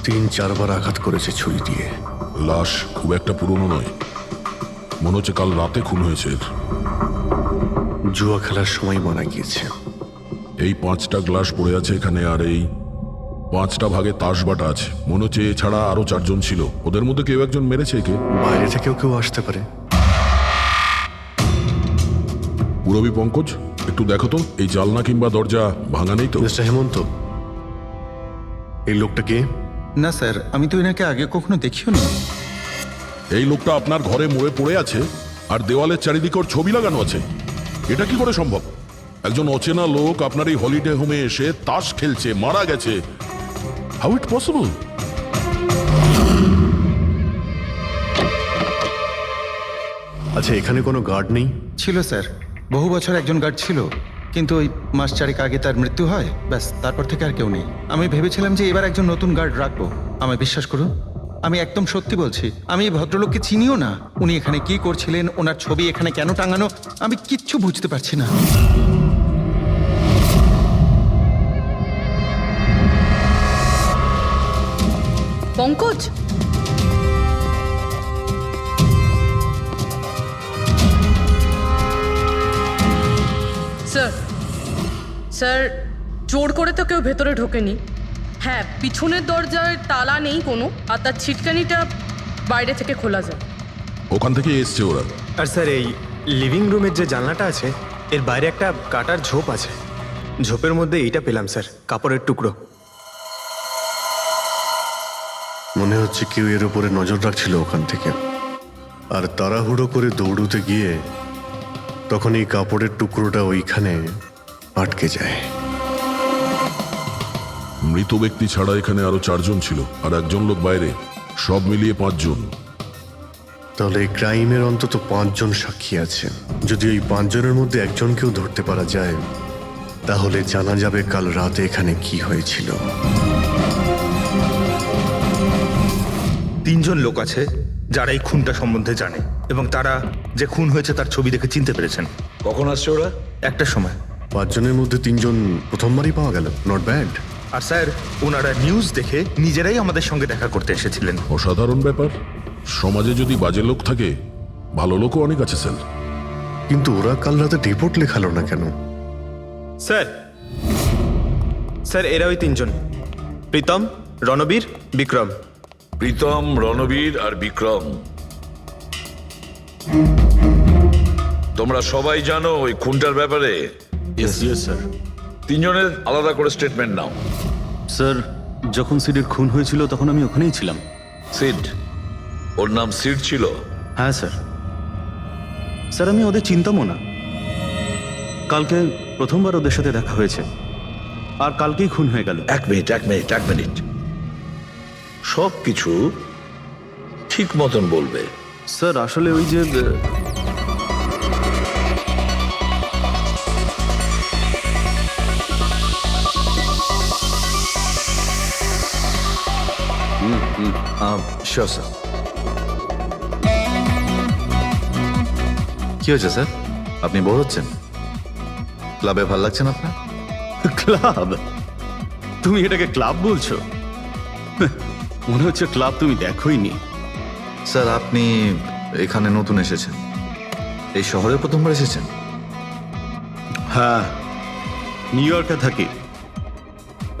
3-4 বার আঘাত করেছে ছুরি দিয়ে। লাশ খুব একটা পুরনো নয়, মনে হচ্ছে কাল রাতে খুন হয়েছে এর। জুয়া খেলার সময় মারা গিয়েছে। এই 5টা গ্লাস পড়ে আছে এখানে, আর এই 5টা ভাগে তাস বাটা আছে। মনে হচ্ছে এছাড়া আরো 4 জন ছিল, ওদের মধ্যে কেউ একজন মেরেছে একে। বাইরে থেকেও কেউ আসতে পারে। পুরবী পঙ্কজ, একটু দেখো তো এই জালনা কিংবা দরজা ভাঙা নেই তো? মিস্টার হেমন্ত, এই লোকটা কে? না স্যার, আমি তো এনাকে আগে কখনো দেখিও নি। এই লোকটা আপনার ঘরে মরে পড়ে আছে, আর দেওয়ালের চারিদিকে ওর ছবি লাগানো আছে। এটা কি করে সম্ভব? একজন অচেনা লোক আপনার এই হলিডে হোমে এসে তাস খেলছে, মারা গেছে। How it possible? আচ্ছা, এখানে কোনো গার্ড নেই? ছিল স্যার, বহু বছর একজন গার্ড ছিল, কিন্তু ওই মাস 4 আগে তার মৃত্যু হয়, ব্যাস তারপর থেকে আর কেউ নেই। আমি ভেবেছিলাম যে এবার একজন নতুন গার্ড রাখবো। আমায় বিশ্বাস করুন, আমি একদম সত্যি বলছি। আমি এই ভদ্রলোককে চিনিও না। উনি এখানে কি করছিলেন, ওনার ছবি এখানে কেন টাঙানো, আমি কিচ্ছু বুঝতে পারছি না। পঙ্কজ, স্যার স্যার, জোর করে তো কেউ ভেতরে ঢোকেনি। হ্যাঁ, পিছনের দরজায় তালা নেই কোনো, আর তার ছিটকানিটা বাইরে থেকে খোলা যায়। ওখান থেকে এসছে ওরা। আর স্যার, এই লিভিং রুমের যে জানলাটা আছে এর বাইরে একটা কাটার ঝোপ আছে। ঝোপের মধ্যে এইটা পেলাম স্যার, কাপড়ের টুকরো। মনে হচ্ছে কেউ এর উপরে নজর রাখছিল ওখান থেকে, আর তাড়াহুড়ো করে দৌড়তে গিয়ে তখন এই কাপড়ের টুকরোটা ওইখানে আটকে যায়। মৃত ব্যক্তি ছাড়া এখানে আরো 4 জন ছিল, আর একজন লোক বাইরে, সব মিলিয়ে 5 জন। তাহলে এই ক্রাইমের অন্তত 5 জন সাক্ষী আছে। যদি এই 5 জনের মধ্যে একজনকেও ধরতে পারা যায়, তাহলে জানা যাবে কাল রাতে এখানে কি হয়েছিল। 3 জন লোক আছে যারা এই খুনটা সম্বন্ধে জানে, এবং তারা যে খুন হয়েছে তার ছবি দেখে চিনতে পেরেছেন। কখন আসছে ওরা? একটা সময়। 5 জনের মধ্যে 3 জন প্রথমবারই পাওয়া গেল, নট ব্যাড। আর স্যার, ওনারা নিউজ দেখে নিজেরাই আমাদের সঙ্গে দেখা করতে এসেছিলেন। অসাধারণ ব্যাপার। সমাজে যদি বাজে লোক থাকে, ভালো লোকও অনেক আছে স্যার। কিন্তু ওরা কাল রাতে রিপোর্ট লেখালো না কেন? স্যার স্যার, এরা ওই 3 জন, প্রীতম, রণবীর, বিক্রম। প্রীতম, রণবীর আর বিক্রম। তোমরা সবাই জানো ওই খুনটার ব্যাপারে? Yes sir. 3 জনের আলাদা করে স্টেটমেন্ট নাও। স্যার, যখন সিডের খুন হয়েছিল তখন আমি ওখানেই ছিলাম। সিড? ওর নাম সিড ছিল? হ্যাঁ স্যার। স্যার, আমি ওদের চিনতামও না। কালকে প্রথমবার ওদের সাথে দেখা হয়েছে, আর কালকেই খুন হয়ে গেল। এক মিনিট। সব কিছু ঠিক মতন বলবে। স্যার, আসলে ওই যে শিওর স্যার। কি হয়েছে স্যার? আপনি বোর হচ্ছেন? ক্লাবে ভালো লাগছে না আপনার? ক্লাব? তুমি এটাকে ক্লাব বলছো? মনে হচ্ছে ক্লাব তুমি দেখোইনি। স্যার, আপনি এখানে নতুন এসেছেন, এই শহরে প্রথমবার এসেছেন? হ্যাঁ, নিউ ইয়র্কে থাকি।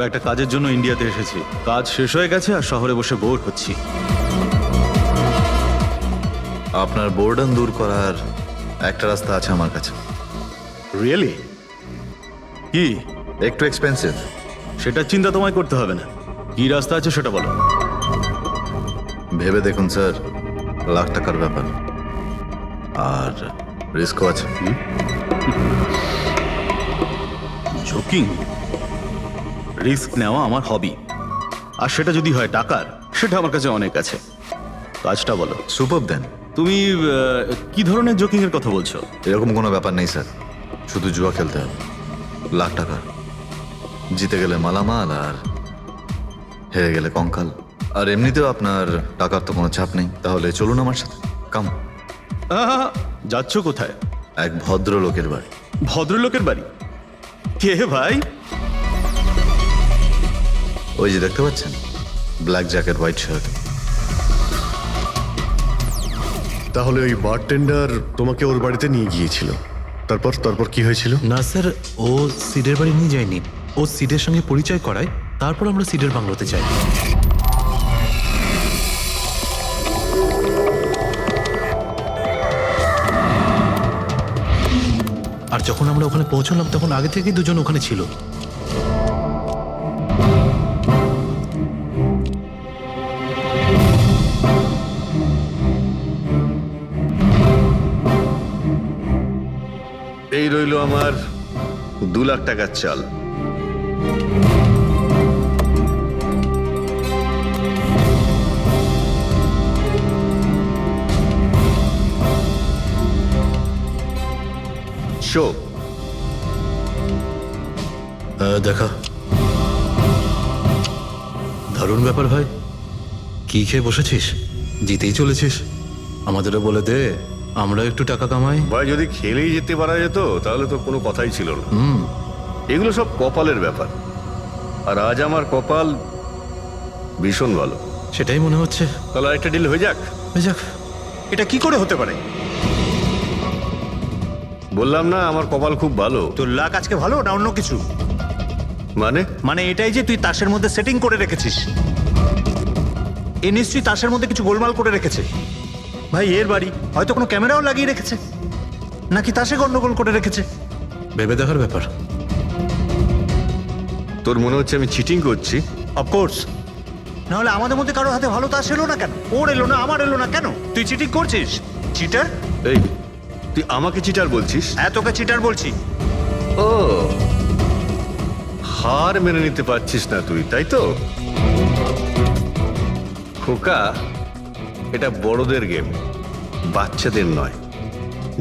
একটা কাজের জন্য ইন্ডিয়াতে এসেছি। কাজ শেষ হয়ে গেছে আর শহরে বসে বোর হচ্ছি। আপনার বোর্ডন দূর করার একটা রাস্তা আছে আমার কাছে। রিয়েলি? কি? একটু এক্সপেন্সিভ। সেটা চিন্তা তোমায় করতে হবে না। কি রাস্তা আছে সেটা বলো। ভেবে দেখুন স্যার, লাখ টাকার ব্যাপার, আর রিস্কও আছে। জোকিং? রিস্ক নেওয়া আমার হবি, আর সেটা যদি হয় টাকার, সেটা আমার কাছে অনেক আছে। কাজটা বলো। সুপার দেন। তুমি কি ধরনের জোকিং এর কথা বলছো? এরকম কোনো ব্যাপার নেই স্যার, শুধু জুয়া খেলতে হবে। লাখ টাকা, জিতে গেলে মালামাল, আর হেরে গেলে কঙ্কাল। আর এমনিতেও আপনার টাকার তো কোনো চাপ নেই। তাহলে চলুন আমার সাথে, কাম। যাচ্ছ কোথায়? এক ভদ্রলোকের বাড়ি। ভদ্রলোকের বাড়ি? কে ভাই? ওই যে দেখতে পাচ্ছেন, ব্ল্যাক জ্যাকেট হোয়াইট শার্ট। তাহলে ওই বারটেন্ডার তোমাকে ওর বাড়িতে নিয়ে গিয়েছিল, তারপর তারপর কি হয়েছিল? না স্যার, ও সিডের বাড়ি নিয়ে যায়নি, ও সিডের সঙ্গে পরিচয় করায়, তারপর আমরা সিডের বাংলোতে যাই। আর যখন আমরা ওখানে পৌঁছলাম তখন আগে থেকেই দুজন ওখানে ছিল। এই রইল আমার 2 লাখ টাকার চাল। শো দেখা, দারুণ ব্যাপার ভাই। কি খেয়ে বসেছিস? জিতেই চলেছিস, আমাদেরও বলে দে, আমরা একটু টাকা কামাই। ভাই যদি খেলেই যেতে পারা যেত তাহলে তো কোনো কথাই ছিল না। এগুলো সব কপালের ব্যাপার, আর আজ আমার কপাল ভীষণ ভালো। সেটাই মনে হচ্ছে। তাহলে আরেকটা ডিল হয়ে যাক। হয়ে যাক। এটা কি করে হতে পারে? বললাম না আমার কপাল খুব ভালো। তোর লাক আজকে ভালো না অন্য কিছু? মানে মানে এটাই যে তুই তাসের মধ্যে সেটিং করে রেখেছিস। এ নিশ্চয়ই তাসের মধ্যে কিছু গোলমাল করে রেখেছে। ভাই এর বাড়ি হয়তো কোনো ক্যামেরাও লাগিয়ে রেখেছে, নাকি তাসে গন্ডগোল করে রেখেছে। ভেবে দেখার ব্যাপার। তোর মনে হচ্ছে আমি চিটিং করছি? অফকোর্স, নাহলে আমাদের মধ্যে কারো হাতে ভালো তাস এলো না কেন? ওর এলো না, আমার এলো না কেন? তুই চিটিং করছিস, চিটার। এই তুই আমাকে চিটার বলছিস? হ্যাঁ, তোকে চিটার বলছি। ও, হার মেনে নিতে পারছিস না তুই, তাই তো? খোকা, এটা বড়দের গেম, বাচ্চাদের নয়।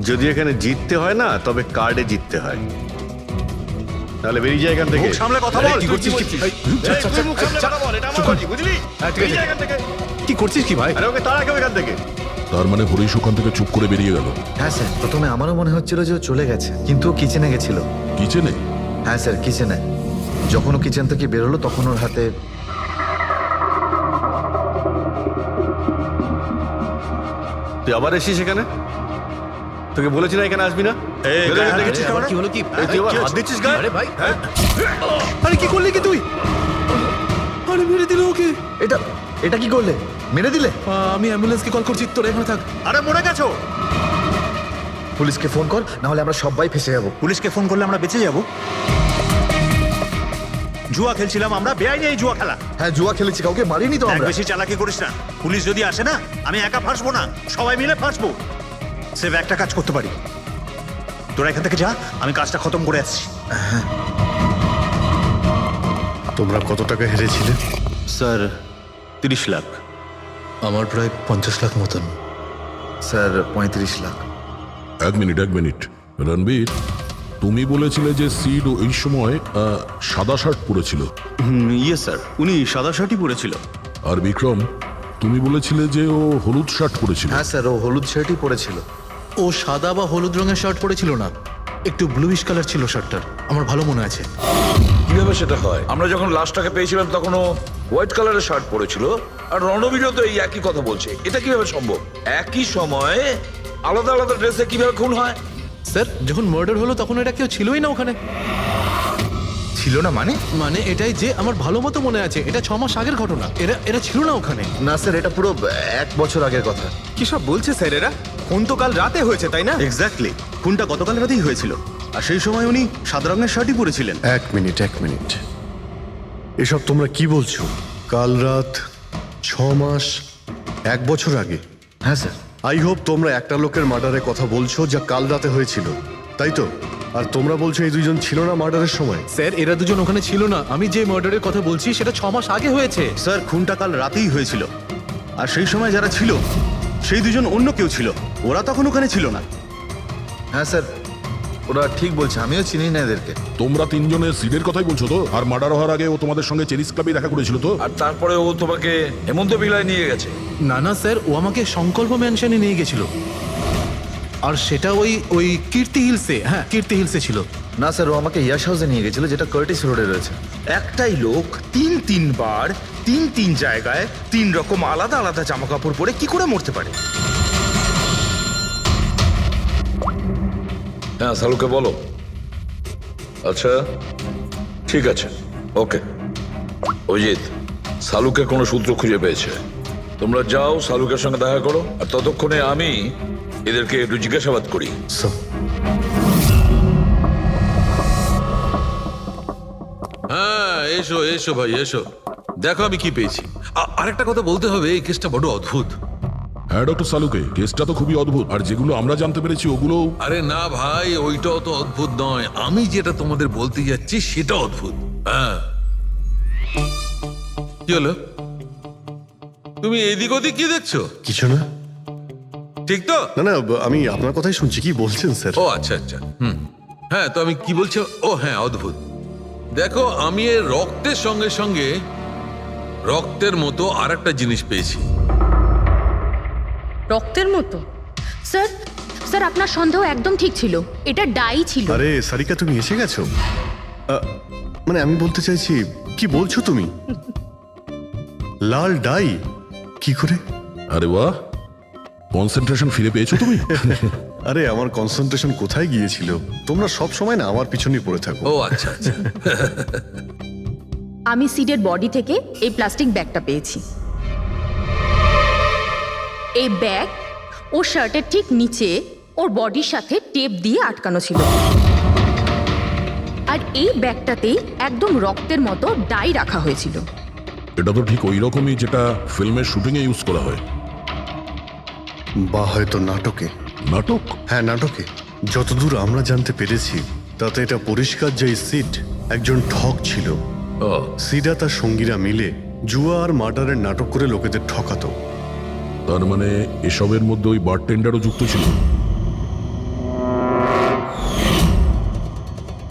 যদি এখানে জিততে হয় না, তবে কার্ডে জিততে হয়। তাহলে বেরিয়ে যায় এখান থেকে। মুখ সামলে কথা বল। কি করছিস? তুই মুখ সামলে কথা বল, এটা আমার বাড়ি, বুঝলি? বেরিয়ে যা এখান থেকে। কি করছিস কি ভাই? আরে ওকে তাড়া কেউ এখান থেকে। তার মানে হরিশ ওখান থেকে চুপ করে বেরিয়ে গেল। হ্যাঁ স্যার, প্রথমে আমারও মনে হচ্ছিল যে ও চলে গেছে, কিন্তু ও কিচেনে গেছিল। কিচেনে? হ্যাঁ স্যার, কিচেনে। যখন ও কিচেন থেকে বেরোলো তখন ওর হাতে তুই আবার এসিস এখানে? তোকে বলেছি না এখানে আসবি না? বেরো এখান থেকে। কি হলো কি? এই তুই আবার হাত দিচ্ছিস গায়ে? আরে ভাই, আরে কি করলি কি তুই? আরে মেরে দিল ওকে। এটা এটা কি করলে? মেরে দিলে? আমি অ্যাম্বুলেন্সকে কল করছি, তোরা এখানে থাক। আরে মরে গেছো? পুলিশকে ফোন কর, না হলে আমরা সবাই ফেসে যাবো। পুলিশকে ফোন করলে আমরা বেঁচে যাব? জুয়া খেলছিলাম আমরা, বেআইনি এই জুয়া খেলা। হ্যাঁ, জুয়া খেলেছি, কাউকে মারিনি তো দেখ, আমরা। বেশি চালাকি করিস না। পুলিশ যদি আসে না, আমি একা ফাঁসবো না, সবাই মিলে ফাঁসবো। সেভ একটা কাজ করতে পারি, তোরা এখান থেকে যা, আমি কাজটা খতম করে আসছি। তোমরা কত টাকা হেরেছিলে? স্যার 30 লাখ। আমার প্রায় 50 লাখ মতন। স্যার 35 লাখ। এক মিনিট রণবীর, তুমি বলেছিলে যে সিড ওই সময় সাদা শার্ট পরেছিল। ইয়ে স্যার, উনি সাদা শার্টই পরেছিল। আর বিক্রম, তুমি বলেছিলে যে ও হলুদ শার্ট পরেছিল। হ্যাঁ স্যার, ও হলুদ শার্টই পরেছিল। ও সাদা বা হলুদ রঙের শার্ট পরেছিল না, একটু ব্লুইশ কালার ছিল শার্টটার, আমার ভালো মনে আছে। কিভাবে সেটা হয়? আমরা যখন লাশটাকে পেয়েছিলাম তখন ও হোয়াইট কালারের শার্ট পরেছিল, আর রণবীরও তো এই একই কথা বলছে। এটা কিভাবে সম্ভব? একই সময়ে আলাদা আলাদা ড্রেসে কিভাবে খুন হয়? স্যার, যখন মার্ডার হলো তখন এটা কেউ ছিলই না ওখানে। ছিল না মানে? মানে এটাই যে আমার ভালো মতো মনে আছে, এটা 6 মাস আগের ঘটনা। এরা ছিল না ওখানে। না স্যার, এটা পুরো 1 বছর আগের কথা। কি সব বলছে স্যার এরা? ফোন তো কাল রাতে হয়েছে, তাই না? এক্স্যাক্টলি, খুনটা গতকাল রাতেই হয়েছিল। আর সেই সময় উনি সাদা রঙের শার্টই পরেছিলেন। এক মিনিট, এসব তোমরা কি বলছো? কাল রাত, 6 মাস, 1 বছর আগে? হ্যাঁ স্যার। আই হোপ তোমরা একটা লোকের মার্ডারের কথা বলছো যা কাল রাতে হয়েছিল, তাই তো? আর তোমরা বলছো এই দুজন ছিল না মার্ডারের সময়? স্যার, এরা দুজন ওখানে ছিল না। আমি যে মার্ডারের কথা বলছি সেটা 6 মাস আগে হয়েছে। স্যার, খুনটা কাল রাতেই হয়েছিল। আর সেই সময় যারা ছিল সেই দুজন অন্য কেউ ছিল, ওরা তখন ওখানে ছিল না। হ্যাঁ স্যার, ওরা ঠিক বলছে, আমিও চিনি না এদেরকে। তোমরা তিনজনের সিডের কথাই বলছো তো? আর মার্ডার হওয়ার আগে ও তোমাদের সঙ্গে চেরিস ক্লাবে দেখা করেছিল তো? আর তারপরে ও তোমাকে হেমন্ত বিলায় নিয়ে গেছে। না স্যার, ও আমাকে সংকল্প ম্যানশনে নিয়ে গেছিল, আর সেটা ওই কীর্তি হিলসে। হ্যাঁ, কীর্তি হিলসে ছিল। না স্যার, ও আমাকে ইয়াশ হাউসে নিয়ে গেছিল, যেটা কার্টিস রোডে রয়েছে। একটাই লোক তিনবার তিন জায়গায় 3 রকম আলাদা আলাদা জামা কাপড় পরে কি করে মরতে পারে? হ্যাঁ সালুকে বলো। আচ্ছা ঠিক আছে, ওকে। অজিত, সালুকে কোনো সূত্র খুঁজে পেয়েছে। তোমরা যাও সালুকের সঙ্গে দেখা করো, আর ততক্ষণে আমি এদেরকে একটু জিজ্ঞাসাবাদ করি। হ্যাঁ, এসো এসো ভাই এসো, দেখো আমি কি পেয়েছি। আরেকটা কথা বলতে হবে, এই কেসটা বড় অদ্ভুত। হ্যাঁ ডক্টর সালুকে, কেসটা তো খুবই অদ্ভুত, আর যেগুলো আমরা জানতে পেরেছি ওগুলো। আরে না ভাই, ওইটাও তো অদ্ভুত নয়, আমি যেটা তোমাদের বলতে যাচ্ছি সেটা অদ্ভুত। হ্যাঁ, কি হলো? তুমি এদিক ওদিক কি দেখছো? কিছু না। ঠিক তো? না না, আমি আপনার কথাই শুনছি। কি বলছেন স্যার? ও আচ্ছা আচ্ছা, হ্যাঁ, তো আমি কি বলছি? ও হ্যাঁ, অদ্ভুত। দেখো, আমি এর রক্তের সঙ্গে সঙ্গে রক্তের মতো আর একটা জিনিস পেয়েছি। রক্তের মতো? স্যার স্যার আপনার সন্দেহ একদম ঠিক ছিল, এটা ডাই ছিল। আরে সারিকা, তুমি এসে গেছো? মানে আমি বলতে চাইছি, কি বলছো তুমি? লাল ডাই? কি করে? আরে বাহ, কনসেন্ট্রেশন ফিরে পেয়েছো তুমি? আরে আমার কনসেন্ট্রেশন কোথায় গিয়েছিল? তোমরা সব সময় না আমার পিছনেই পড়ে থাকো। ও আচ্ছা আচ্ছা। আমি সিডের বডি থেকে এই প্লাস্টিক ব্যাগটা পেয়েছি। এই ব্যাগ ওর শার্টের ঠিক নিচে ওর বডির সাথে টেপ দিয়ে আটকানো ছিল, আর এই ব্যাগটাতেই একদম রক্তের মতো ডাই রাখা হয়েছিল। এটা তো ঠিক ওই রকমই যেটা ফিল্মের শুটিং এ ইউজ করা হয়। বা হয়তো নাটকে। নাটক? হ্যাঁ নাটকে। যতদূর আমরা জানতে পেরেছি তাতে এটা পরিষ্কার যে সিড একজন ঠক ছিল। সিডা তার সঙ্গীরা মিলে জুয়া আর মার্ডারের নাটক করে লোকেদের ঠকাতো। তার মানে এসবের মধ্যে ওই বারটেন্ডারও যুক্ত ছিল।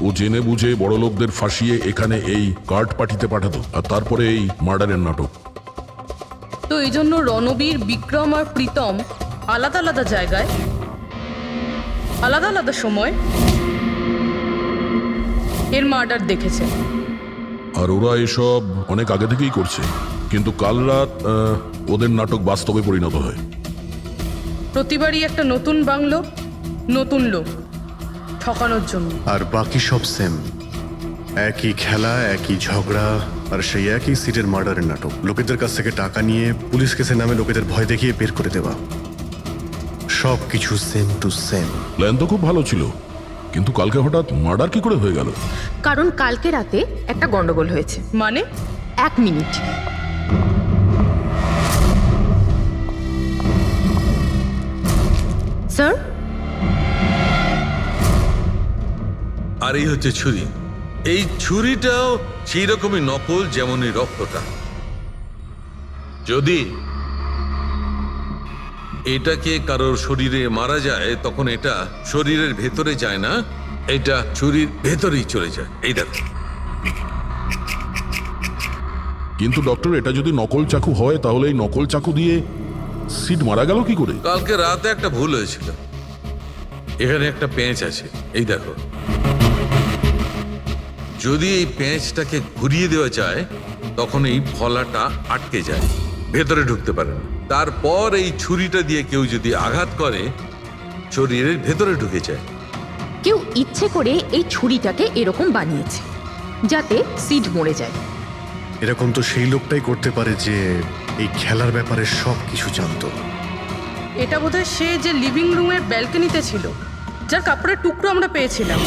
ও জেনে বুঝে বড় লোকদের ফাঁসিয়ে এখানে এই কার্ড পাঠিতে পাঠাতো, আর তারপরে এই মার্ডারের নাটক। তো এই জন্য রণবীর, বিক্রম আর প্রীতম আলাদা আলাদা জায়গায় আলাদা আলাদা সময় এর মার্ডার দেখেছে। আর ওরা এসব অনেক আগে থেকেই করছে, কিন্তু কাল রাত ওদের নাটক বাস্তবে পরিণত হয়। প্রতিবারই একটা নতুন বাংলো, নতুন লোক ঠকানোর জন্য। আর বাকি সব সেম, একই খেলা, একই ঝগড়া, আর সেই একই সিটের মার্ডারের নাটক। লোকেদের কাছ থেকে টাকা নিয়ে পুলিশ কেসের নামে লোকেদের ভয় দেখিয়ে বের করে দেওয়া, সব কিছু সেম টু সেম। প্ল্যান তো খুব ভালো ছিল, কিন্তু কালকে হঠাৎ মার্ডার কি করে হয়ে গেল? কারণ কালকে রাতে একটা গন্ডগোল হয়েছে। মানে? 1 মিনিট। স্যার, আর এই হচ্ছে ছুরি। এই ছুরিটাও সেই রকমই নকল যেমন এই রক্তটা। যদি এটাকে কারোর শরীরে মারা যায় তখন এটা শরীরের ভেতরে যায় না, এটা ছুরির ভেতরেই চলে যায়। এই দেখো। কিন্তু ডক্টর, এটা যদি নকল চাকু হয় তাহলে এই নকল চাকু দিয়ে সিড মারা গেল কি করে? কালকে রাতে একটা ভুল হয়েছিল। এখানে একটা পেঁচ আছে, এই দেখো। যদি এই পেঁচটাকে ঘুরিয়ে দেওয়া যায় তখন এই ফলাটা আটকে যায়, ভেতরে ঢুকতে পারে না। তারপর এই ছুরিটা দিয়ে কেউ যদি আঘাত করে শরীরের ভেতরে ঢুকে যায়। কেউ ইচ্ছে করে এই ছুরিটাকে এরকম বানিয়েছে যাতে সিড মরে যায়। এরকম তো সেই লোকটাই করতে পারে যে এই খেলার ব্যাপারে সব কিছু জানতো। এটা বোধহয় সে যে লিভিং রুমের ব্যালকনিতে ছিল, যার কাপড়ের টুকরো আমরা পেয়েছিলাম।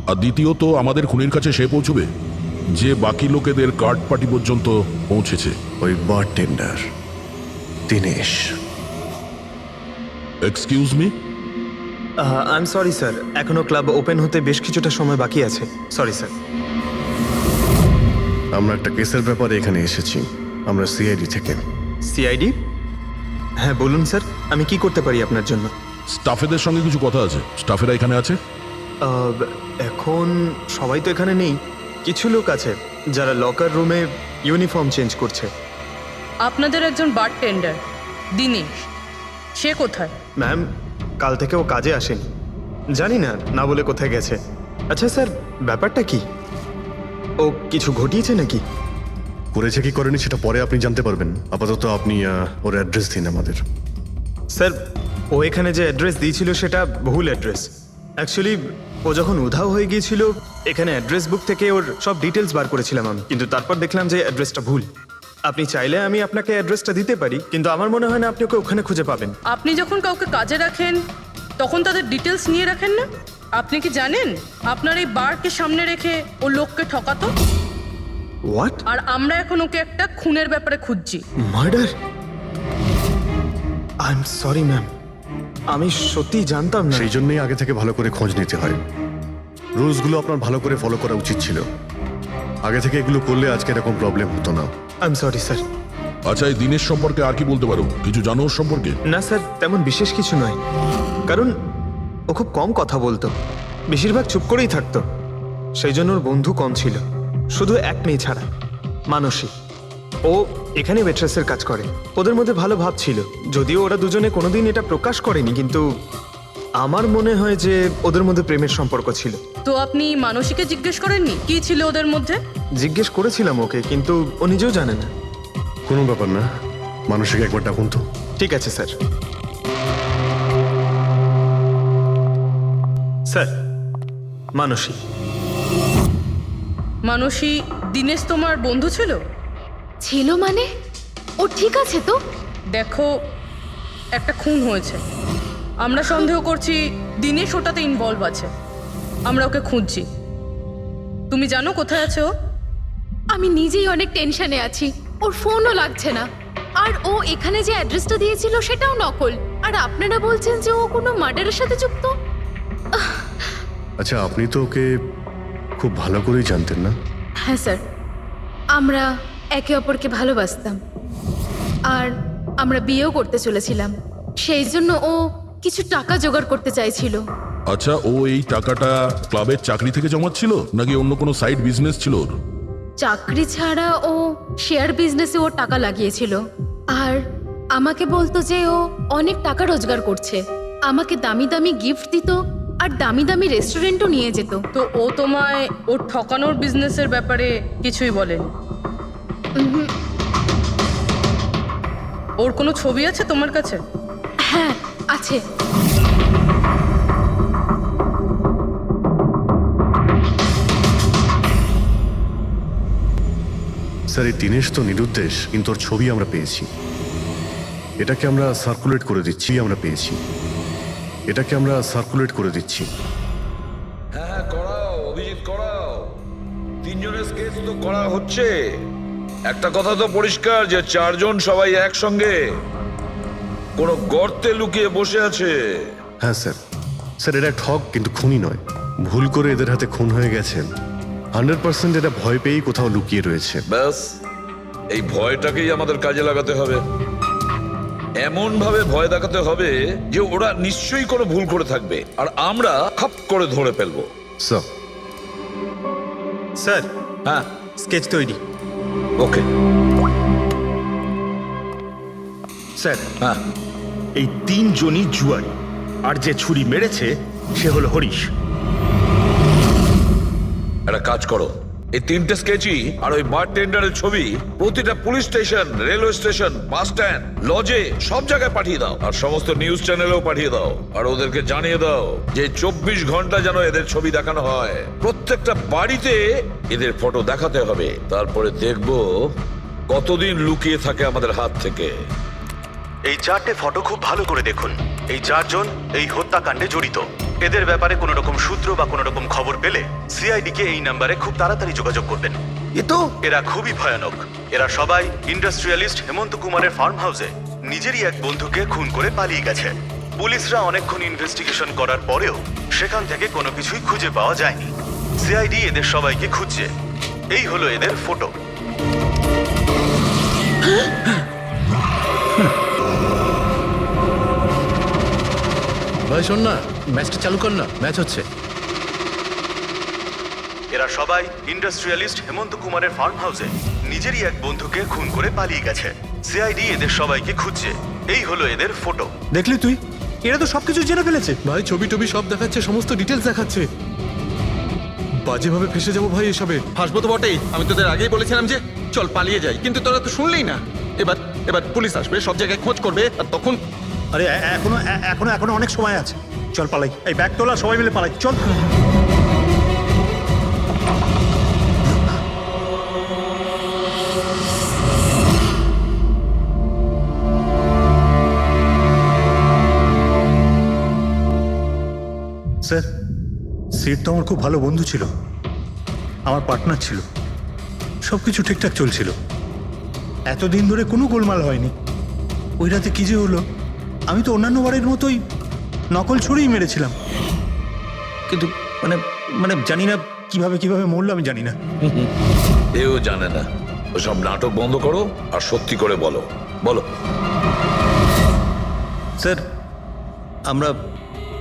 আর দ্বিতীয়ত, আমাদের খুনির কাছে সে পৌঁছবে যে বাকি লোকেদের কার্ড পার্টি পর্যন্ত পৌঁছেছে। ওই bartender Dinesh. Excuse me? I am sorry sir, এখনো ক্লাব ওপেন হতে বেশ কিছুটা সময় বাকি আছে। Sorry sir. আমরা একটা কেসের ব্যাপারে এখানে এসেছি। আমরা সিআইডি থেকে। সিআইডি? হ্যাঁ বলুন স্যার, আমি কি করতে পারি আপনার জন্য? স্টাফেদের সঙ্গে কিছু কথা আছে। স্টাফেরা এখানে আছে? এখন সবাই তো এখানে নেই, কিছু লোক আছে যারা লকার রুমে ইউনিফর্ম চেঞ্জ করছে। আপনাদের একজন বারটেন্ডার দিনেশ, সে কোথায়? ম্যাম, কাল থেকে ও কাজে আসেনি, জানি না না বলে কোথায় গেছে। আচ্ছা স্যার, ব্যাপারটা কি? ও কিছু ঘটিয়েছে নাকি? করেছে কি করেনি সেটা পরে আপনি জানতে পারবেন। আপাতত আপনি ওর অ্যাড্রেস দিন আমাদের। স্যার, ও এখানে যে অ্যাড্রেস দিয়েছিল সেটা ভুল অ্যাড্রেস। অ্যাকচুয়ালি ও যখন উধাও হয়ে গিয়েছিল এখানে অ্যাড্রেস বুক থেকে ওর সব ডিটেলস বার করেছিলাম আমি, কিন্তু তারপর দেখলাম যে অ্যাড্রেসটা ভুল। আপনি চাইলে আমি আপনাকে অ্যাড্রেসটা দিতে পারি, কিন্তু আমার মনে হয় না আপনি ওকে ওখানে খুঁজে পাবেন। আপনি যখন কাউকে কাজে রাখেন তখন তাদের ডিটেলস নিয়ে রাখেন না? আপনি কি জানেন আপনার এই বারকে সামনে রেখে ও লোককে ঠকাতো? হোয়াট? আর আমরা এখন ওকে একটা খুনের ব্যাপারে খুঁজছি। Murder? I am sorry ma'am, আমি সত্যি জানতাম না। সেই জন্যই আগে থেকে ভালো করে খোঁজ নিতে হয়। রুলসগুলো আপনার ভালো করে ফলো করা উচিত ছিল। আগে থেকে এগুলো করলে আজকে এরকম প্রবলেম হতো না। I am sorry sir. আচ্ছা, এই দিনের সম্পর্কে আর কি বলতে পারো? কিছু জানো ওর সম্পর্কে? না স্যার, তেমন বিশেষ কিছু নয়, কারণ ও খুব কম কথা বলতো, বেশিরভাগ চুপ করেই থাকতো। সেই জন্য ওর বন্ধু কম ছিল, শুধু এক মেয়ে ছাড়া, মানসী। ও এখানে ওয়েট্রেসের কাজ করে। ওদের মধ্যে ভালো ভাব ছিল, যদিও ওরা দুজনে কোনোদিন এটা প্রকাশ করেনি, কিন্তু আমার মনে হয় যে ওদের মধ্যে প্রেমের সম্পর্ক ছিল। তো আপনি মানসীকে জিজ্ঞেস করেননি কি ছিল ওদের মধ্যে? জিজ্ঞেস করেছিলাম ওকে, কিন্তু ও নিজেও জানে না। কোনো ব্যাপার না, মানুষকে একবার ডাকুন তো। ঠিক আছে স্যার। স্যার, মানসী। মানসী, দীনেশ তোমার বন্ধু ছিল? ছিল মানে? ও ঠিক আছে তো? দেখো, একটা খুন হয়েছে, আমরা সন্দেহ করছি দীনেশ ওটাতে ইনভলভ আছে। আমরা ওকে খুঁজছি। তুমি জানো কোথায় আছে ও? আমি নিজেই অনেক টেনশনে আছি, ওর ফোনও লাগছে না। আর ও এখানে যে অ্যাড্রেসটা দিয়েছিল সেটাও নকল। আর আপনারা বলছেন যে ও কোনো মার্ডারের সাথে যুক্ত? আচ্ছা, আপনি তো ওকে খুব ভালো করেই জানতেন না? হ্যাঁ স্যার, আমরা একে অপরকে ভালোবাসতাম আর আমরা বিয়েও করতে চলেছিলাম। সেই জন্য ও কিছু টাকা জোগাড় করতে চাইছিল। আচ্ছা, ও এই টাকাটা ক্লাবের চাকরি থেকে জমাচ্ছিল নাকি অন্য কোনো সাইড বিজনেস ছিল ওর? চাকরি ছাড়া ও শেয়ার বিজনেসে ও টাকা লাগিয়েছিল। আর আমাকে বলতো যে ও অনেক টাকা রোজগার করছে, আমাকে দামি দামি গিফট দিত আর দামি দামি রেস্টুরেন্টও নিয়ে যেত। তো ও তোমায় ওর ঠকানোর বিজনেসের ব্যাপারে কিছুই বলেনি? ওর কোনো ছবি আছে তোমার কাছে? হ্যাঁ আছে। স্যার, এই দীনেশ তো নিরুদ্দেশ, কিন্তু ওর ছবি আমরা পেয়েছি। এটাকে আমরা সার্কুলেট করে দিচ্ছি। হ্যাঁ, করাও অভিজিৎ, করাও। তিনজনের স্কেচ তো করা হচ্ছে। একটা কথা তো পরিষ্কার যে চারজন সবাই একসঙ্গে কোনো গর্তে লুকিয়ে বসে আছে। হ্যাঁ স্যার। স্যার, এরা ঠক কিন্তু খুনি নয়। ভুল করে এদের হাতে খুন হয়ে গেছেন। 100% এটা ভয় পেয়েই কোথাও লুকিয়ে রয়েছে। ব্যাস, এই ভয়টাকেই আমাদের কাজে লাগাতে হবে। এমন ভাবে ভয় দেখাতে হবে যে ওরা নিশ্চয়ই কোনো ভুল করে থাকবে আর আমরা খাপ করে ধরে ফেলবো। স্যার। স্যার, হ্যাঁ, স্কেচ তৈরি। ওকে স্যার, হ্যাঁ। এই তিনজনই জুয়ারি, আর যে ছুরি মেরেছে সে হলো হরিশ। একটা কাজ করো, এই তিনটে স্কেচই আর ওই বারটেন্ডারের ছবি প্রতিটা police station, railway station, bus stand, লজে সব জায়গায় পাঠিয়ে দাও। আর সমস্ত নিউজ চ্যানেলেও পাঠিয়ে দাও। আর ওদেরকে জানিয়ে দাও যে 24 ঘন্টা যেন এদের ছবি দেখানো হয়। প্রত্যেকটা বাড়িতে এদের ফটো দেখাতে হবে। তারপরে দেখবো কতদিন লুকিয়ে থাকে আমাদের হাত থেকে। এই চারটে ফটো খুব ভালো করে দেখুন। এই চারজন এই হত্যাকাণ্ডে জড়িত। এদের ব্যাপারে কোনো রকম সূত্র বা কোনো রকম খবর পেলে সিআইডি কে এই নাম্বারে খুব তাড়াতাড়ি যোগাযোগ করবেন। এরা খুবই ভয়ানক। এরা সবাই ইন্ডাস্ট্রিয়ালিস্ট হেমন্ত কুমারের ফার্ম হাউসে নিজেরই এক বন্ধুকে খুন করে পালিয়ে গেছে। পুলিশরা অনেকক্ষণ ইনভেস্টিগেশন করার পরেও সেখান থেকে কোনো কিছুই খুঁজে পাওয়া যায়নি। সিআইডি এদের সবাইকে খুঁজছে। এই হলো এদের ফটো। ভাই শোন না, ম্যাচটা চালু কর না, ম্যাচ হচ্ছে। এরা সবাই ইন্ডাস্ট্রিয়ালিস্ট হেমন্ত কুমারের ফার্ম হাউসে নিজেরই এক বন্ধুকে খুন করে পালিয়ে গেছে। সিআইডি এদের সবাইকে খুঁজছে। এই হলো এদের ফটো। দেখলি তুই, এরা তো সবকিছু জেনে ফেলেছে। ভাই ছবি টবি সব দেখাচ্ছে, সমস্ত ডিটেলস দেখাচ্ছে। বাজেভাবে ফেসে যাবো ভাই এসবে। হাসবো তো বটেই, আমি তোদের আগেই বলেছিলাম যে চল পালিয়ে যাই, কিন্তু তোরা তো শুনলেই না। এবার এবার পুলিশ আসবে, সব জায়গায় খোঁজ করবে, আর তখন আরে এখনো এখনো এখনো অনেক সময় আছে, চল পালাই। এই ব্যাগ তোলা, সবাই মিলে পালাই, চল। স্যার, সিট তো আমার খুব ভালো বন্ধু ছিল, আমার পার্টনার ছিল, সব কিছু ঠিকঠাক চলছিল, এতদিন ধরে কোনো গোলমাল হয়নি। ওই রাতে কি যে হলো, আমি তো অন্যান্য বারের মতোই নকল ছুরিই মেরেছিলাম, কিন্তু মানে মানে জানি না কিভাবে মরলো, আমি জানি না। এও জানে না। ওসব নাটক বন্ধ করো আর সত্যি করে বলো। বলো। স্যার, আমরা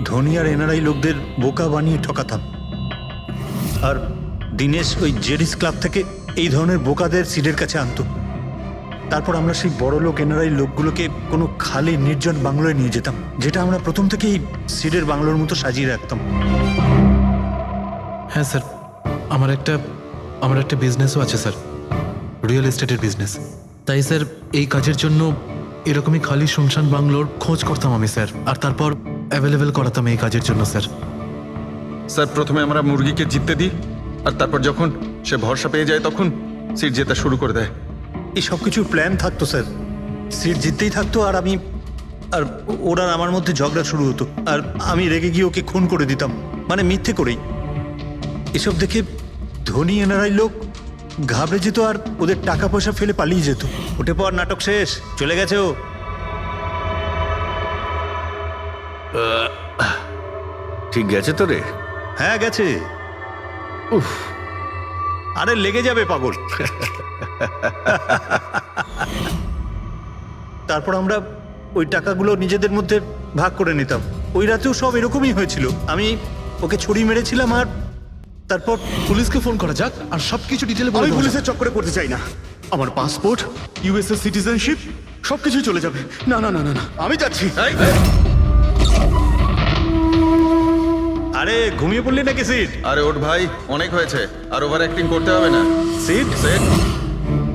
ধনী আর এনআরআই লোকদের বোকা বানিয়ে ঠকাতাম, আর দিনেশ ওই জেডিস ক্লাব থেকে এই ধরনের বোকাদের সিডের কাছে আনতো। তারপর আমরা সেই বড় লোক এনআরআই লোকগুলোকে কোনো খালি নির্জন বাংলোয় নিয়ে যেতাম, যেটা আমরা প্রথম থেকেই সিডের বাংলোর মতো সাজিয়ে রাখতাম। হ্যাঁ স্যার, আমার একটা বিজনেসও আছে স্যার, রিয়েল এস্টেটের বিজনেস। তাই স্যার এই কাজের জন্য এরকমই খালি শুনশান বাংলোর খোঁজ করতাম আমি স্যার, আর তারপর অ্যাভেলেবেল করাতাম এই কাজের জন্য স্যার। স্যার প্রথমে আমরা মুরগিকে জিততে দিই, আর তারপর যখন সে ভরসা পেয়ে যায় তখন সিট জেতা শুরু করে দেয়। এই সব কিছুর প্ল্যান থাকতো স্যার, সিট জিততেই থাকতো, আর ওরা আমার মধ্যে ঝগড়া শুরু হতো, আর আমি রেগে গিয়ে ওকে খুন করে দিতাম, মানে মিথ্যে করেই। এসব দেখে ধনী এনআরআই লোক ঘাবড়ে যেত আর ওদের টাকা পয়সা ফেলে পালিয়ে যেত। ওঠে পর, নাটক শেষ, চলে গেছে ও। ঠিক গেছে তো রে? হ্যাঁ গেছে। উফ, আরে লেগে যাবে পাগল। তারপর আমরা ওই টাকাগুলো নিজেদের মধ্যে ভাগ করে নিতাম। ওই রাতেও সব এরকমই হয়েছিল, আমি ওকে ছুরি মেরেছিলাম, আর তারপর পুলিশকে ফোন করা যাক আর সবকিছু ডিটেলে বলে আমি দেবো। পুলিশের চক্করে পড়তে চাই না। আমার পাসপোর্ট, ইউএসএ সিটিজেনশিপ সবকিছুই চলে যাবে। না না না না না, আমি যাচ্ছি। আরে ঘুমিয়ে পড়লি নাকি সিট? আরে ওঠ ভাই, অনেক হয়েছে, আর ওভার অ্যাক্টিং করতে হবে না। Seat set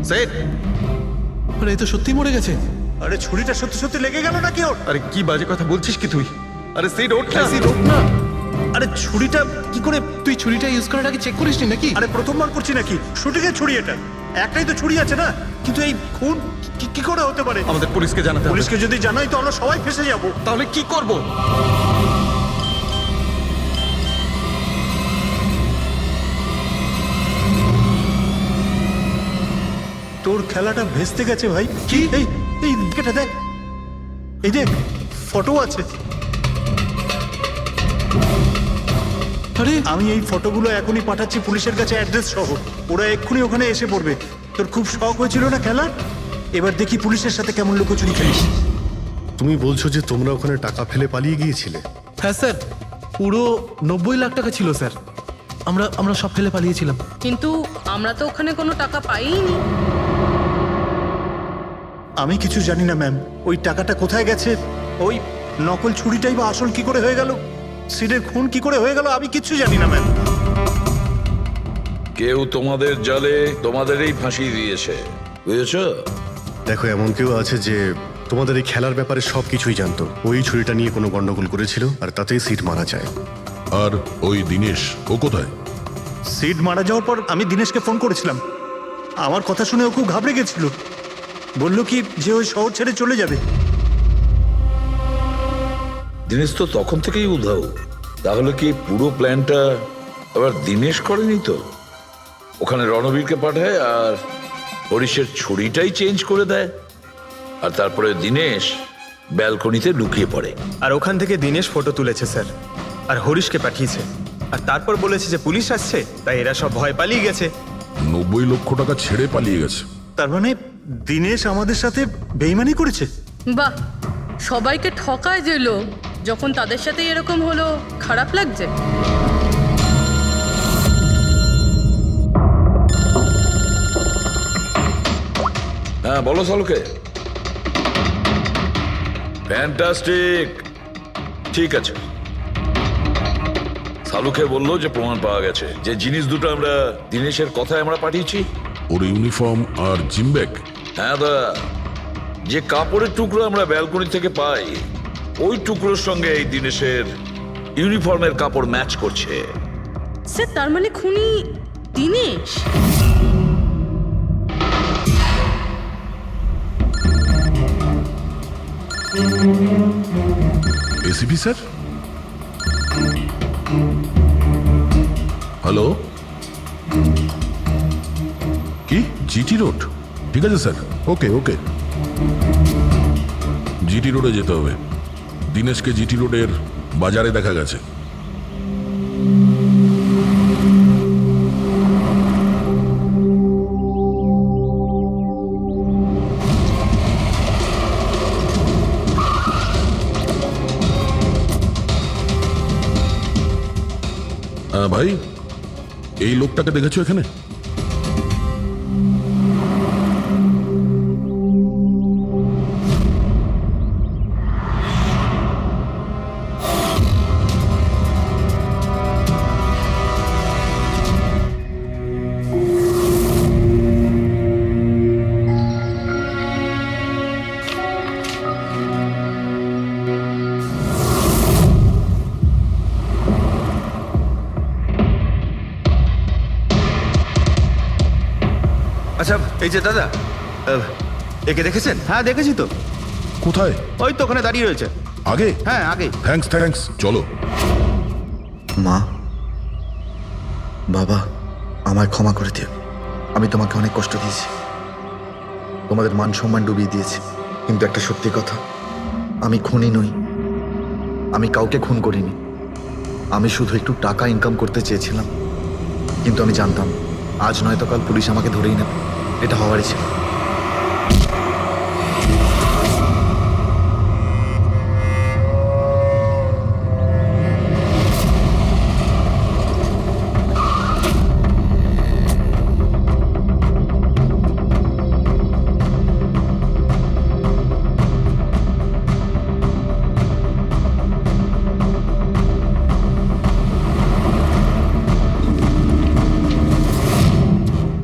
set. আরে এই তো সত্যি মরে গেছে। আরে ছুরিটা সত্যি সত্যি লেগে গেল নাকি ওর? আরে কি বাজে কথা বলছিস কি তুই? আরে সিট ওঠ না। সিট ওঠ না। আরে ছুরিটা কি করে? তুই ছুরিটা ইউজ করার আগে চেক করিসনি নাকি? আরে প্রথমবার করছি নাকি? শুটিংয়ের ছুরি এটা, একটাই তো ছুরি আছে না, কিন্তু এই খুন কি করে হতে পারে? আমাদের পুলিশকে জানাতে হবে। পুলিশকে যদি জানাই তো আমরা সবাই ফেসে যাব। তাহলে কি করব? তোর খেলাটা ভেস্তে গেছে ভাই। কি? এই দিকটা দেখ, এই দেখ, ফটো আছে। আরে আমি এই ফটোগুলো এখনই পাঠাচ্ছি পুলিশের কাছে, অ্যাড্রেস সহ। ওরা এক্ষুনি ওখানে এসে পড়বে। তোর খুব শখ হয়েছিল না খেলার, এবার দেখি পুলিশের সাথে কেমন লুকোচুরি খেলিস। তুমি বলছো যে তোমরা ওখানে টাকা ফেলে পালিয়ে গিয়েছিলে? হ্যাঁ স্যার, পুরো 90 লাখ টাকা ছিল স্যার। আমরা সব ফেলে পালিয়েছিলাম। কিন্তু আমরা তো ওখানে কোনো টাকা পাইনি। আমি কিছু জানি না ম্যাম, ওই টাকাটা কোথায় গেছে, ওই নকল ছুরিটাই বা আসল কি করে হয়ে গেল, সিডের খুন কি করে হয়ে গেল, আমি কিচ্ছু জানি না ম্যাম। কেউ তোমাদের জালে তোমাদেরই ফাঁসিয়ে দিয়েছে, বুঝেছ? দেখো, এমন কেউ আছে যে তোমাদের এই খেলার ব্যাপারে সব কিছুই জানতো। ওই ছুরিটা নিয়ে কোনো গন্ডগোল করেছিল, আর তাতেই সিট মারা যায়। আর ওই দিনেশ, ও কোথায়? সিড মারা যাওয়ার পর আমি দিনেশকে ফোন করেছিলাম, আমার কথা শুনে ও খুব ঘাবড়ে গেছিল, বললো কি যে ওই শহর ছেড়ে চলে যাবে। দিনেশ তো তখন থেকেই উধাও। তাহলে কি পুরো প্ল্যানটা আবার দিনেশ করেনি তো? ওখানে রণবীরকে পাঠায় আর হরিশের ছুরিটাই চেঞ্জ করে দেয়, আর তারপরে দিনেশ ব্যালকনিতে লুকিয়ে পড়ে। আর ওখান থেকে দিনেশ ফটো তুলেছে স্যার, আর হরিশকে পাঠিয়েছে, আর তারপর বলেছে যে পুলিশ আসছে, তাই এরা সব ভয় পালিয়ে গেছে। 90 লক্ষ টাকা ছেড়ে পালিয়ে গেছে। তার মানে দিনেশ আমাদের সাথে বেইমানি করেছে। বাহ, সবাইকে ঠকায় যে লোক, যখন তাদের সাথে এরকম হলো খারাপ লাগছে। হ্যাঁ বলো সালুকে। ফ্যান্টাস্টিক, ঠিক আছে। শালুকে বললো যে প্রমাণ পাওয়া গেছে, যে জিনিস দুটো আমরা দিনেশের কথায় আমরা পাঠিয়েছি। ওর ইউনিফর্ম আর জিম ব্যাগ। হ্যাঁ দাদা, যে কাপড়ের টুকরো আমরা ব্যালকনি থেকে পাই, ওই টুকরোর সঙ্গে এই দিনেশের ইউনিফর্মের কাপড় ম্যাচ করছে। স্যার তার মানে খুনি দিনেশ? এসিপি স্যার, হ্যালো, কি জিটি রোড? ঠিক আছে স্যার, ওকে ওকে। জিটি রোডে যেতে হবে। দিনেশকে জিটি রোডের বাজারে দেখা গেছে। ভাই, এই লোকটাকে দেখেছো এখানে? আচ্ছা এই যে দাদা, একে দেখেছেন? হ্যাঁ দেখেছি তো। কোথায়? ওই তো ওখানে দাঁড়িয়ে রয়েছে। আগে? হ্যাঁ আগে। থ্যাঙ্কস থ্যাঙ্কস, চলো। মা, বাবা, আমায় ক্ষমা করে দিও। আমি তোমাকে অনেক কষ্ট দিয়েছি, তোমাদের মান সম্মান ডুবিয়ে দিয়েছি। কিন্তু একটা সত্যি কথা, আমি খুনি নই, আমি কাউকে খুন করিনি। আমি শুধু একটু টাকা ইনকাম করতে চেয়েছিলাম, কিন্তু আমি জানতাম আজ নয়তো কাল পুলিশ আমাকে ধরেই নেবে। এটা হওয়ারই ছিল।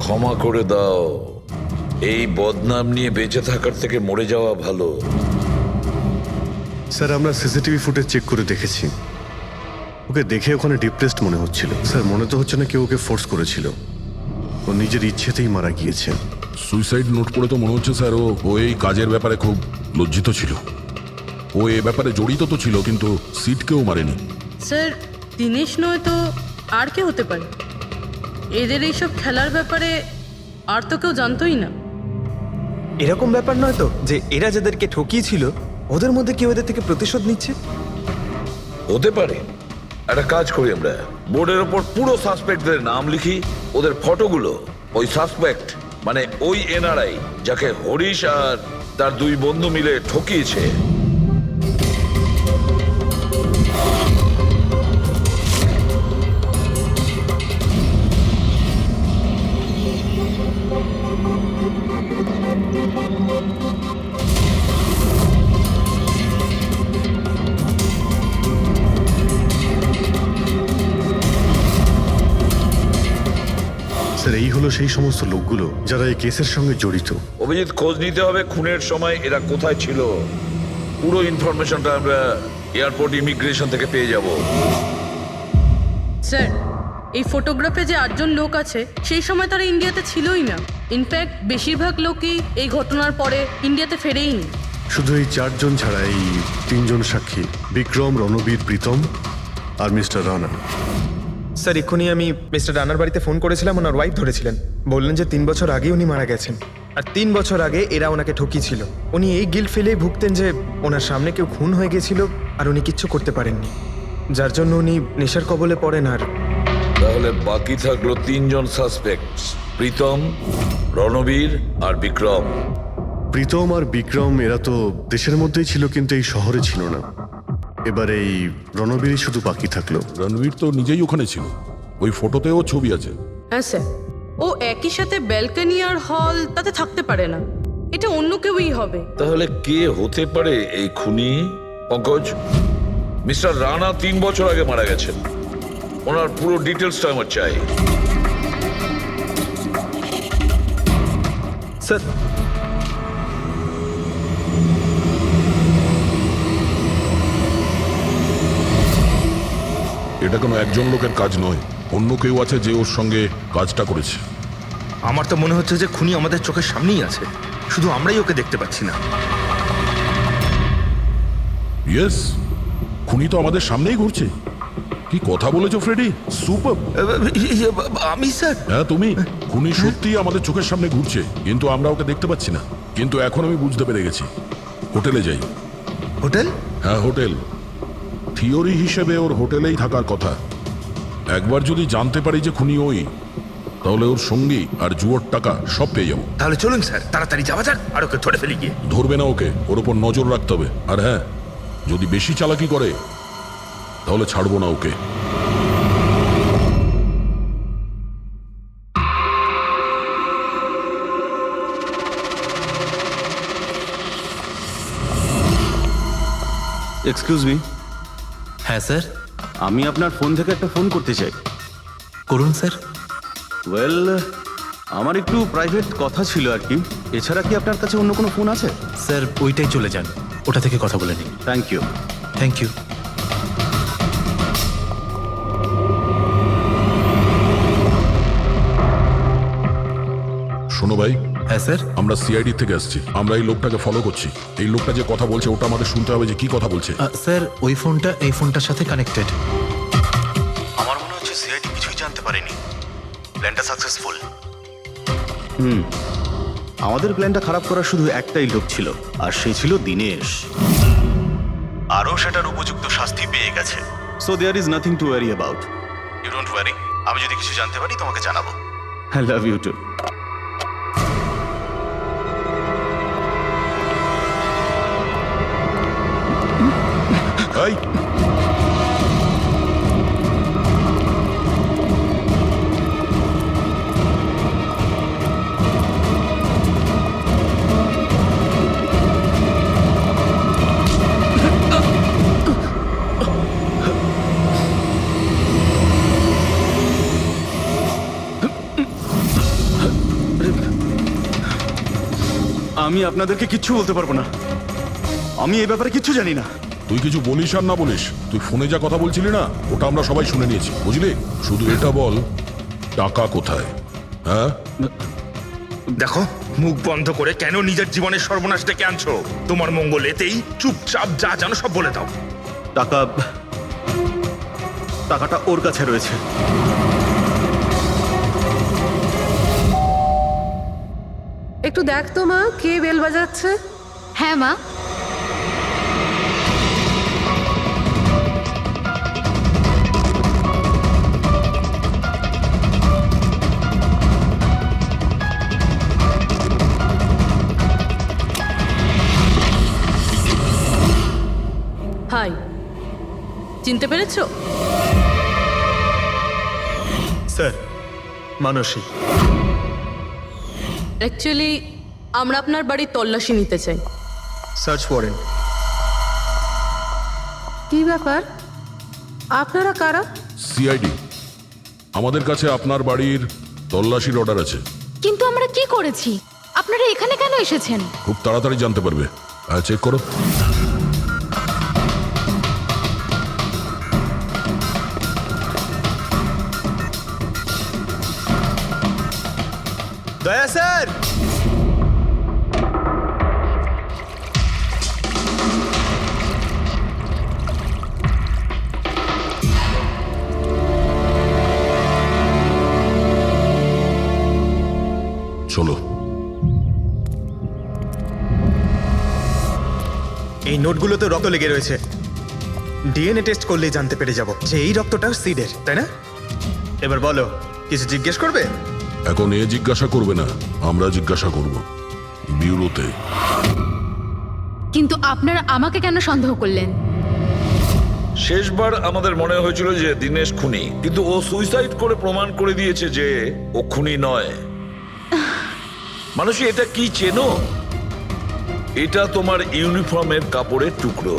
ক্ষমা করে দাও, এই বদনাম নিয়ে বেঁচে থাকার থেকে মরে যাওয়া ভালো। স্যার আমরা সিসিটিভি ফুটেজ চেক করে দেখেছি, ওকে দেখে ওখানে ডিপ্রেসড মনে হচ্ছিল। স্যার মনে তো হচ্ছে না কেউ ওকে ফোর্স করেছিল, ও নিজের ইচ্ছেতেই মারা গিয়েছে। সুইসাইড নোট পড়ে তো মনে হচ্ছে স্যার ও এই কাজের ব্যাপারে খুব লজ্জিত ছিল। ও এ ব্যাপারে জড়িত তো ছিল, কিন্তু সিটকেও মারেনি। স্যার দিনেশ নয় তো আর কে হতে পারে? এদের এইসব খেলার ব্যাপারে আর তো কেউ জানতোই না। এরকম ব্যাপার নয় তো যে এরা যাদেরকে ঠকিয়েছিল ওদের মধ্যে কেউ এদের থেকে প্রতিশোধ নিচ্ছে? হতে পারে। একটা কাজ করি, আমরা বোর্ডের ওপর পুরো সাসপেক্টদের নাম লিখি, ওদের ফটোগুলো ওই সাসপেক্ট মানে ওই এনআরআই যাকে হরিশ আর তার দুই বন্ধু মিলে ঠকিয়েছে, স্যার এই হলো সেই সমস্ত লোকগুলো যারা এই কেসের সঙ্গে জড়িত। অভিজিৎ খোঁজ নিতে হবে খুনের সময় এরা কোথায় ছিল। পুরো ইনফরমেশনটা আমরা এয়ারপোর্ট ইমিগ্রেশন থেকে পেয়ে যাব। স্যার এই ফটোগ্রাফে যে 8 জন লোক আছে সেই সময় তারা ইন্ডিয়াতে ছিলই না। ইনফ্যাক্ট বেশিরভাগ লোকই এই ঘটনার পরে ইন্ডিয়াতে ফেরেইনি। শুধু এই 4 জন ছাড়া এই 3 জন সাক্ষী, বিক্রম, রণবীর, প্রীতম আর মিস্টার রানা। স্যার এক্ষুনি আমি মিস্টার রানার বাড়িতে ফোন করেছিলাম, ওনার ওয়াইফ ধরেছিলেন। বললেন যে 3 বছর আগে উনি মারা গেছেন, আর 3 বছর আগে এরা ওনাকে ঠকিয়েছিল। উনি এই গিল্ট ফিলেই ভুগতেন যে ওনার সামনে কেউ খুন হয়ে গেছিল আর উনি কিচ্ছু করতে পারেননি, যার জন্য উনি নেশার কবলে পড়েন। আর তাহলে বাকি থাকলো 3 জন সাসপেক্ট, প্রীতম, রণবীর আর বিক্রম। প্রীতম আর বিক্রম এরা তো দেশের মধ্যেই ছিল, কিন্তু এই শহরে ছিল না। এবার এই রণবীরই শুধু বাকি থাকলো। রণবীর তো নিজেই ওখানে ছিল, ওই ফটোতেও ছবি আছে। হ্যাঁ স্যার, ও একই সাথে ব্যালকনি আর হল তাতে থাকতে পারে না, এটা অন্য কেউই হবে। তাহলে কে হতে পারে এই খুনি? পঙ্কজ, মিস্টার রানা 3 বছর আগে মারা গেছেন, ওনার পুরো ডিটেলসটা আমার চাই। স্যার, এটা কোনো একজন লোকের কাজ নয়, অন্য কেউ আছে যে ওর সঙ্গে কাজটা করেছে। আমার তো মনে হচ্ছে যে খুনি আমাদের চোখের সামনেই আছে, শুধু আমরাই ওকে দেখতে পাচ্ছি না। ইয়েস, খুনি তো আমাদের সামনেই ঘুরছে। কি কথা বলেছো ফ্রেডি, সুপার। আমি স্যার, হ্যাঁ তুমি, খুনি সত্যিই আমাদের চোখের সামনে ঘুরছে, কিন্তু আমরা ওকে দেখতে পাচ্ছি না। কিন্তু এখন আমি বুঝতে পেরে গেছি। হোটেলে যাই। হোটেল? হ্যাঁ হোটেল। থিওরি হিসেবে ওর হোটেলেই থাকার কথা। একবার যদি জানতে পারি যে খুনি ওই, তাহলে ওর সঙ্গী আর জুয়োর টাকা সব পেয়ে যাবো। তাহলে চলুন স্যার, তাড়াতাড়ি যাওয়া যাক আর ওকে ধরে ফেলি গিয়ে। ধরবে না ওকে, ওর ওপর নজর রাখতে হবে। আর হ্যাঁ, যদি বেশি চালাকি করে তাহলে ছাড়বো না ওকে। এক্সকিউজ মি, হ্যাঁ স্যার, আমি আপনার ফোন থেকে একটা ফোন করতে চাই। করুন স্যার। ওয়েল, আমার একটু প্রাইভেট কথা ছিল আর কি। এছাড়া কি আপনার কাছে অন্য কোনো ফোন আছে? স্যার ওইটাই চলে যান, ওটা থেকে কথা বলে নিন। Thank you. Thank you. শোনো ভাই, হ্যাঁ স্যার। আমরা সিআইডি থেকে আসছি। আমরা এই লোকটাকে ফলো করছি। এই লোকটা যে কথা বলছে ওটা আমাদের শুনতে হবে যে কি কথা বলছে। স্যার ওই ফোনটা এই ফোনটার সাথে কানেক্টেড। আমার মনে হচ্ছে সিআইডি কিছুই জানতে পারেনি। প্ল্যানটা সাকসেসফুল। আমাদের প্ল্যানটা খারাপ করার শুধু একটাই লোক ছিল, আর সে ছিল দিনেশ। আরও সেটার উপযুক্ত শাস্তি পেয়ে গেছে। So there is nothing to worry about. You don't worry, আমি যদি কিছু জানতে পারি তোমাকে জানাবো। I love you too. এই, আমি আপনাদেরকে কিচ্ছু বলতে পারবো না। আমি এই ব্যাপারে কিচ্ছু জানি না। তুই কিছু বলিস আর না বলিস, তুই ফোনে যা কথা বলছিলি না ওটা আমরা সবাই শুনে নিয়েছি, বুঝলি? শুধু এটা বল, টাকা কোথায়? হ্যাঁ, দেখো, মুখ বন্ধ করে কেন নিজের জীবনের সর্বনাশ ডেকে আনছো? তোমার মঙ্গল এতেই, চুপচাপ যা জানো সব বলে দাও। টাকাটা ওর কাছে রয়েছে। একটু দেখ তো মা, কে বেল বাজাচ্ছে? হ্যাঁ মা। হাই, চিনতে পেরেছো? স্যার, মানসী। অ্যাকচুয়ালি আমরা আপনার বাড়ির তল্লাশি নিতে চাই। Search warrant. কি ব্যাপার? আপনারা কারা? সিআইডি। আমাদের কাছে আপনার বাড়ির তল্লাশির অর্ডার আছে। কিন্তু আমরা কি করেছি? আপনারা এখানে কেন এসেছেন? খুব তাড়াতাড়ি জানতে পারবে। চেক করো। দয়া স্যার, চলো। এই নোটগুলোতে রক্ত লেগে রয়েছে। ডিএনএ টেস্ট করলেই জানতে পেরে যাব যে এই রক্তটা সিডের, তাই না? এবার বলো, কিছু জিজ্ঞেস করবে? এখন এ জিজ্ঞাসা করবে না, আমরা জিজ্ঞাসা করব বিউরোতে। কিন্তু আপনারা আমাকে কেন সন্দেহ করলেন? শেষবার আমাদের মনে হয়েছিল যে দিনেশ খুনি, কিন্তু ও সুইসাইড করে প্রমাণ করে দিয়েছে যে ও খুনি নয়। মানুষ, এটা কি চেনো? এটা তোমার ইউনিফর্মের কাপড়ের টুকরো।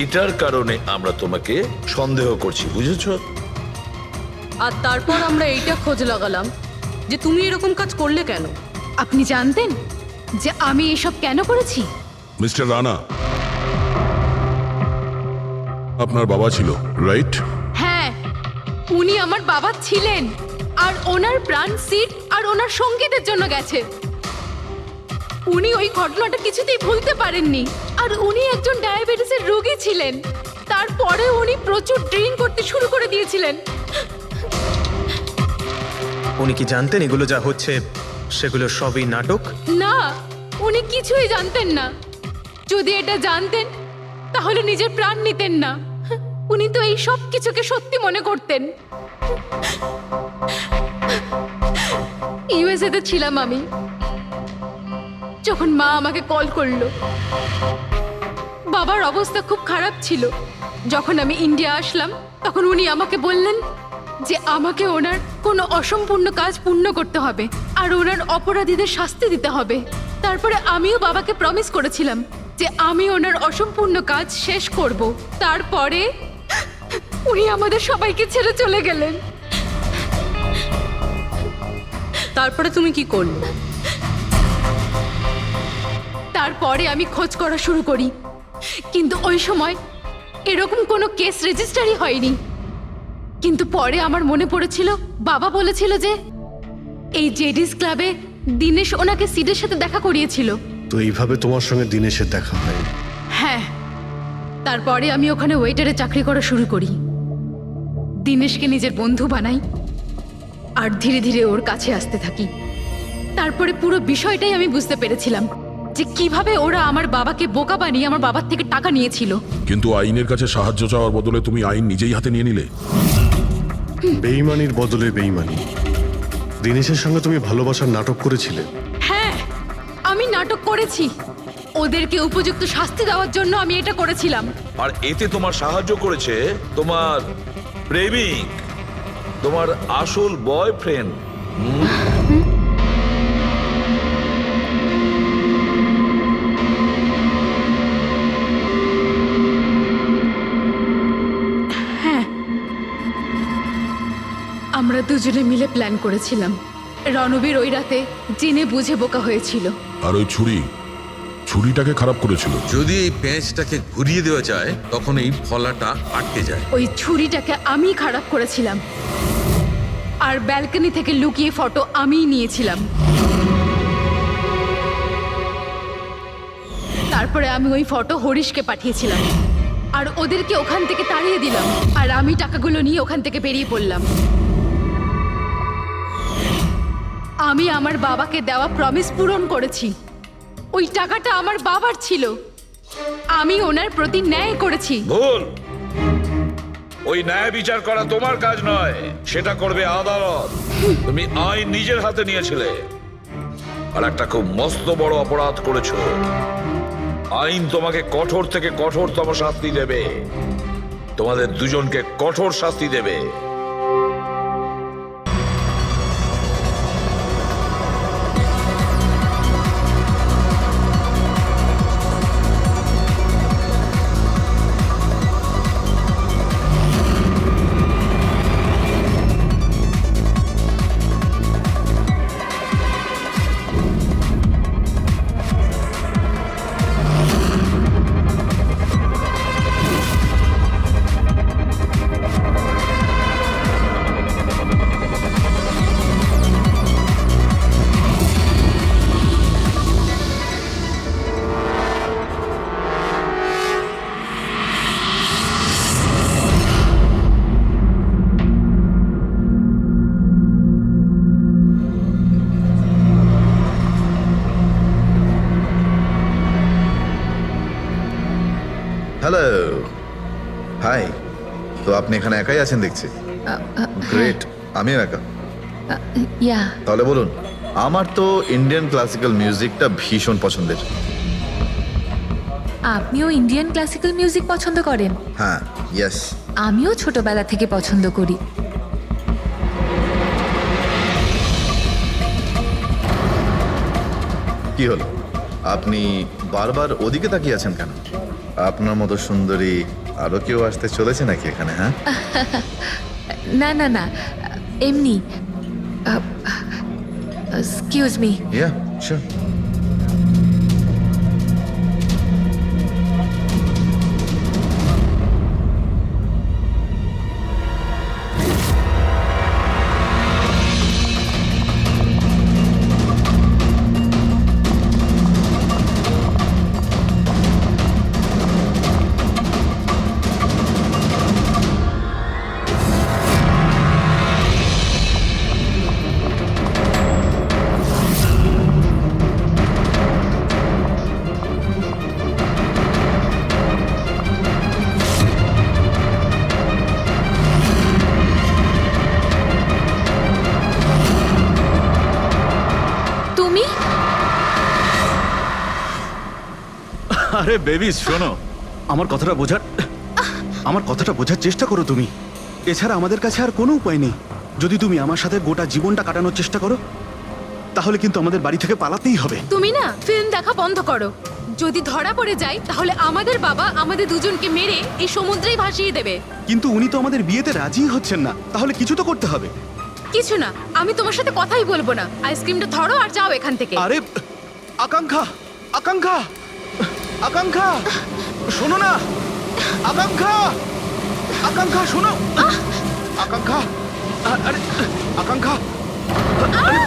এটার কারণে আমরা তোমাকে সন্দেহ করছি, বুঝেছো? আর তারপর আমরা এইটা খোঁজ লাগালাম যে তুমি এরকম কাজ করলে কেন। আপনি জানতেন যে আমি এসব কেন করেছি? মিস্টার রানা, আপনার বাবা ছিল, রাইট? হ্যাঁ, উনি আমার বাবা ছিলেন, আর ওনার প্রাণ সিট আর ওনার সঙ্গীতের জন্য গেছে। উনি ওই ঘটনাটা কিছুতেই ভুলতে পারেননি, আর উনি একজন ডায়াবেটিসের রোগী ছিলেন। তারপরে উনি প্রচুর ড্রিঙ্ক করতে শুরু করে দিয়েছিলেন। উনি কি জানতেন এগুলো যা হচ্ছে সেগুলো সবই নাটক? না, উনি কিছুই জানতেন না। যদি এটা জানতেন তাহলে নিজের প্রাণ নিতেন না। উনি তো এই সব কিছুকে সত্যি মনে করতেন। ইউএসএ তে ছিলাম আমি, যখন মা আমাকে কল করলো। বাবার অবস্থা খুব খারাপ ছিল। যখন আমি ইন্ডিয়া আসলাম তখন উনি আমাকে বললেন যে আমাকে ওনার কোনো অসম্পূর্ণ কাজ পূর্ণ করতে হবে আর ওনার অপরাধীদের শাস্তি দিতে হবে। তারপরে আমিও বাবাকে প্রমিস করেছিলাম যে আমি ওনার অসম্পূর্ণ কাজ শেষ করব। তারপরে উনি আমাদের সবাইকে ছেড়ে চলে গেলেন। তারপরে তুমি কি করলে? তারপরে আমি খোঁজ করা শুরু করি, কিন্তু ওই সময় এরকম কোনো কেস রেজিস্টারই হয়নি। কিন্তু পরে আমার মনে পড়েছিল, বাবা বলেছিল যে এই জেডিস ক্লাবে দিনেশ ওনাকে সিডের সাথে দেখা করিয়েছিল। তো এইভাবে তোমার সঙ্গে দিনেশের দেখা হয়? হ্যাঁ, তারপরে আমি ওখানে ওয়েটারে চাকরি করা শুরু করি। দিনেশকে নিজের বন্ধু বানাই আর ধীরে ধীরে ওর কাছে আসতে থাকি। তারপরে পুরো বিষয়টাই আমি বুঝতে পেরেছিলাম যে কিভাবে ওরা আমার বাবাকে বোকা বানিয়ে আমার বাবার থেকে টাকা নিয়েছিল। কিন্তু আইনের কাছে সাহায্য চাওয়ার বদলে তুমি আইন নিজেই হাতে নিয়ে নিলে। বেইমানির বদলে বেইমানি। দিনেশের সঙ্গে তুমি ভালোবাসার নাটক করেছিলে। হ্যাঁ, আমি নাটক করেছি। ওদেরকে উপযুক্ত শাস্তি দেওয়ার জন্য আমি এটা করেছিলাম। আর এতে তোমার সাহায্য করেছে তোমার প্রেমিক, তোমার আসল বয়ফ্রেন্ড। আমরা দুজনে মিলে প্ল্যান করেছিলাম। রণবীর ওই রাতে জেনে বুঝে বোকা হয়েছিল। আর ওই ছুরিটাকে খারাপ করেছিল। যদি এই পেঁচটাকে ঘুরিয়ে দেওয়া যায় তখন এই ফলাটা আটকে যায়। ওই ছুরিটাকে আমি খারাপ করেছিলাম, আর ব্যালকনি থেকে লুকিয়ে ফটো আমিই নিয়েছিলাম। তারপরে আমি ওই ফটো হরিশকে পাঠিয়েছিলাম, আর ওদেরকে ওখান থেকে তাড়িয়ে দিলাম, আর আমি টাকাগুলো নিয়ে ওখান থেকে বেরিয়ে পড়লাম। আমি আমার বাবাকে দেওয়া প্রমিস পূরণ করেছি। ওই টাকাটা আমার বাবার ছিল, আমি ওনার প্রতি ন্যায় করেছি। ভুল। ওই ন্যায় বিচার করা তোমার কাজ নয়, সেটা করবে আদালত। তুমি আইন নিজের হাতে নিয়েছিলে আর একটা খুব মস্ত বড় অপরাধ করেছো। আইন তোমাকে কঠোর থেকে কঠোরতম শাস্তি দেবে। তোমাদের দুজনকে কঠোর শাস্তি দেবে। Hello, hi. তো আপনি এখানে একাই আছেন দেখছি। গ্রেট, আমিও একা। তাহলে বলুন, আমার তো ইন্ডিয়ান ক্লাসিক্যাল মিউজিকটা ভীষণ পছন্দের। আপনিও ইন্ডিয়ান ক্লাসিক্যাল মিউজিক পছন্দ করেন? হ্যাঁ, ইয়েস। আমিও ছোটবেলা থেকে পছন্দ করি। কি হলো, আপনি বারবার ওদিকে তাকিয়ে আছেন কেন? আপনার মতো সুন্দরী আরো কেউ আসতে চলেছে নাকি এখানে? হ্যাঁ, না না না, এমনি এক্সকিউজ মি। Yeah, sure. তুমি আরে বেবিস শোনো, আমার কথাটা বোঝার চেষ্টা করো তুমি। এছাড়া আমাদের কাছে আর কোনো উপায় নেই। যদি তুমি আমার সাথে গোটা জীবনটা কাটানোর চেষ্টা করো, তাহলে কিন্তু আমাদের বাড়ি থেকে পালাতেই হবে। তুমি না ফিল্ম দেখা বন্ধ করো। যদি ধরা পড়ে যায় তাহলে আমাদের বাবা আমাদের দুজনকে মেরে এই সমুদ্রেই ভাসিয়ে দেবে। কিন্তু উনি তো আমাদের বিয়েতে রাজি হচ্ছেন না, তাহলে কিছু তো করতে হবে। কিছু না, আমি তোমার সাথে কথাই বলবো না। আইসক্রিমটা ধরো আর যাও এখান থেকে। আরে আকাঙ্ক্ষা, আকাঙ্ক্ষা, আকাঙ্ক্ষা, শোনো না, আকাঙ্ক্ষা, আকাঙ্ক্ষা শোনো, আকাঙ্ক্ষা, আরে আকাঙ্ক্ষা, আরে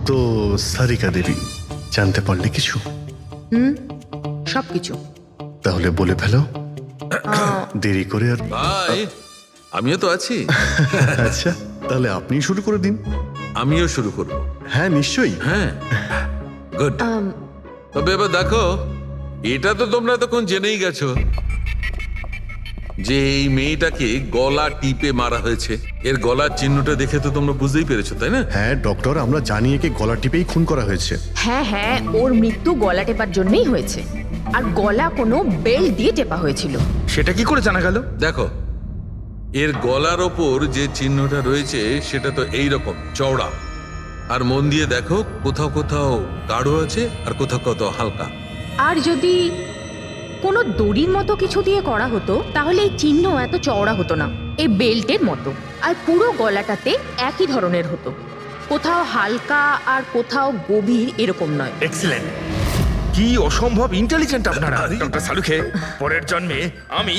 তো সারিকা দেবী, জানতে পারলে কিছু? সবকিছু। তাহলে বলে ফেলো, দেরি করে আর। ভাই আমিও তো আছি। আচ্ছা, তাহলে আপনি শুরু করে দিন। আমিও শুরু করব। হ্যাঁ নিশ্চয়ই। হ্যাঁ, গুড। তবে এবার দেখো, এটা তো তোমরা তখন জেনেই গেছো যে এই মেয়েটাকে গলা টিপে মারা হয়েছে। এর গলার চিহ্নটা দেখে তো তোমরা বুঝতেই পেরেছো, তাই না? হ্যাঁ ডক্টর, আমরা জানি একে গলা টিপেই খুন করা হয়েছে। হ্যাঁ হ্যাঁ, ওর মৃত্যু গলা টেপার জন্যই হয়েছে। আর গলা কোনো বেল্ট দিয়ে টেপা হয়েছিল। সেটা কি করে জানা গেল? দেখো, এর গলার ওপর যে চিহ্নটা রয়েছে সেটা তো এই রকম চওড়া। আর মন দিয়ে দেখো, কোথাও কোথাও গাঢ় আছে আর কোথাও কোথাও হালকা। আর যদি কোনো দড়ির মতো কিছু দিয়ে করা হতো তাহলে এই চিহ্ন এত চওড়া হতো না, এই বেল্টের মতো। আর পুরো গলাটাতে একই ধরনের হতো, কোথাও হালকা আর কোথাও গভীর, এরকম নয়। এক্সিলেন্ট, কি অসম্ভব ইন্টেলিজেন্ট আপনারা। ডক্টর সালুখে, পরের জন্মে আমি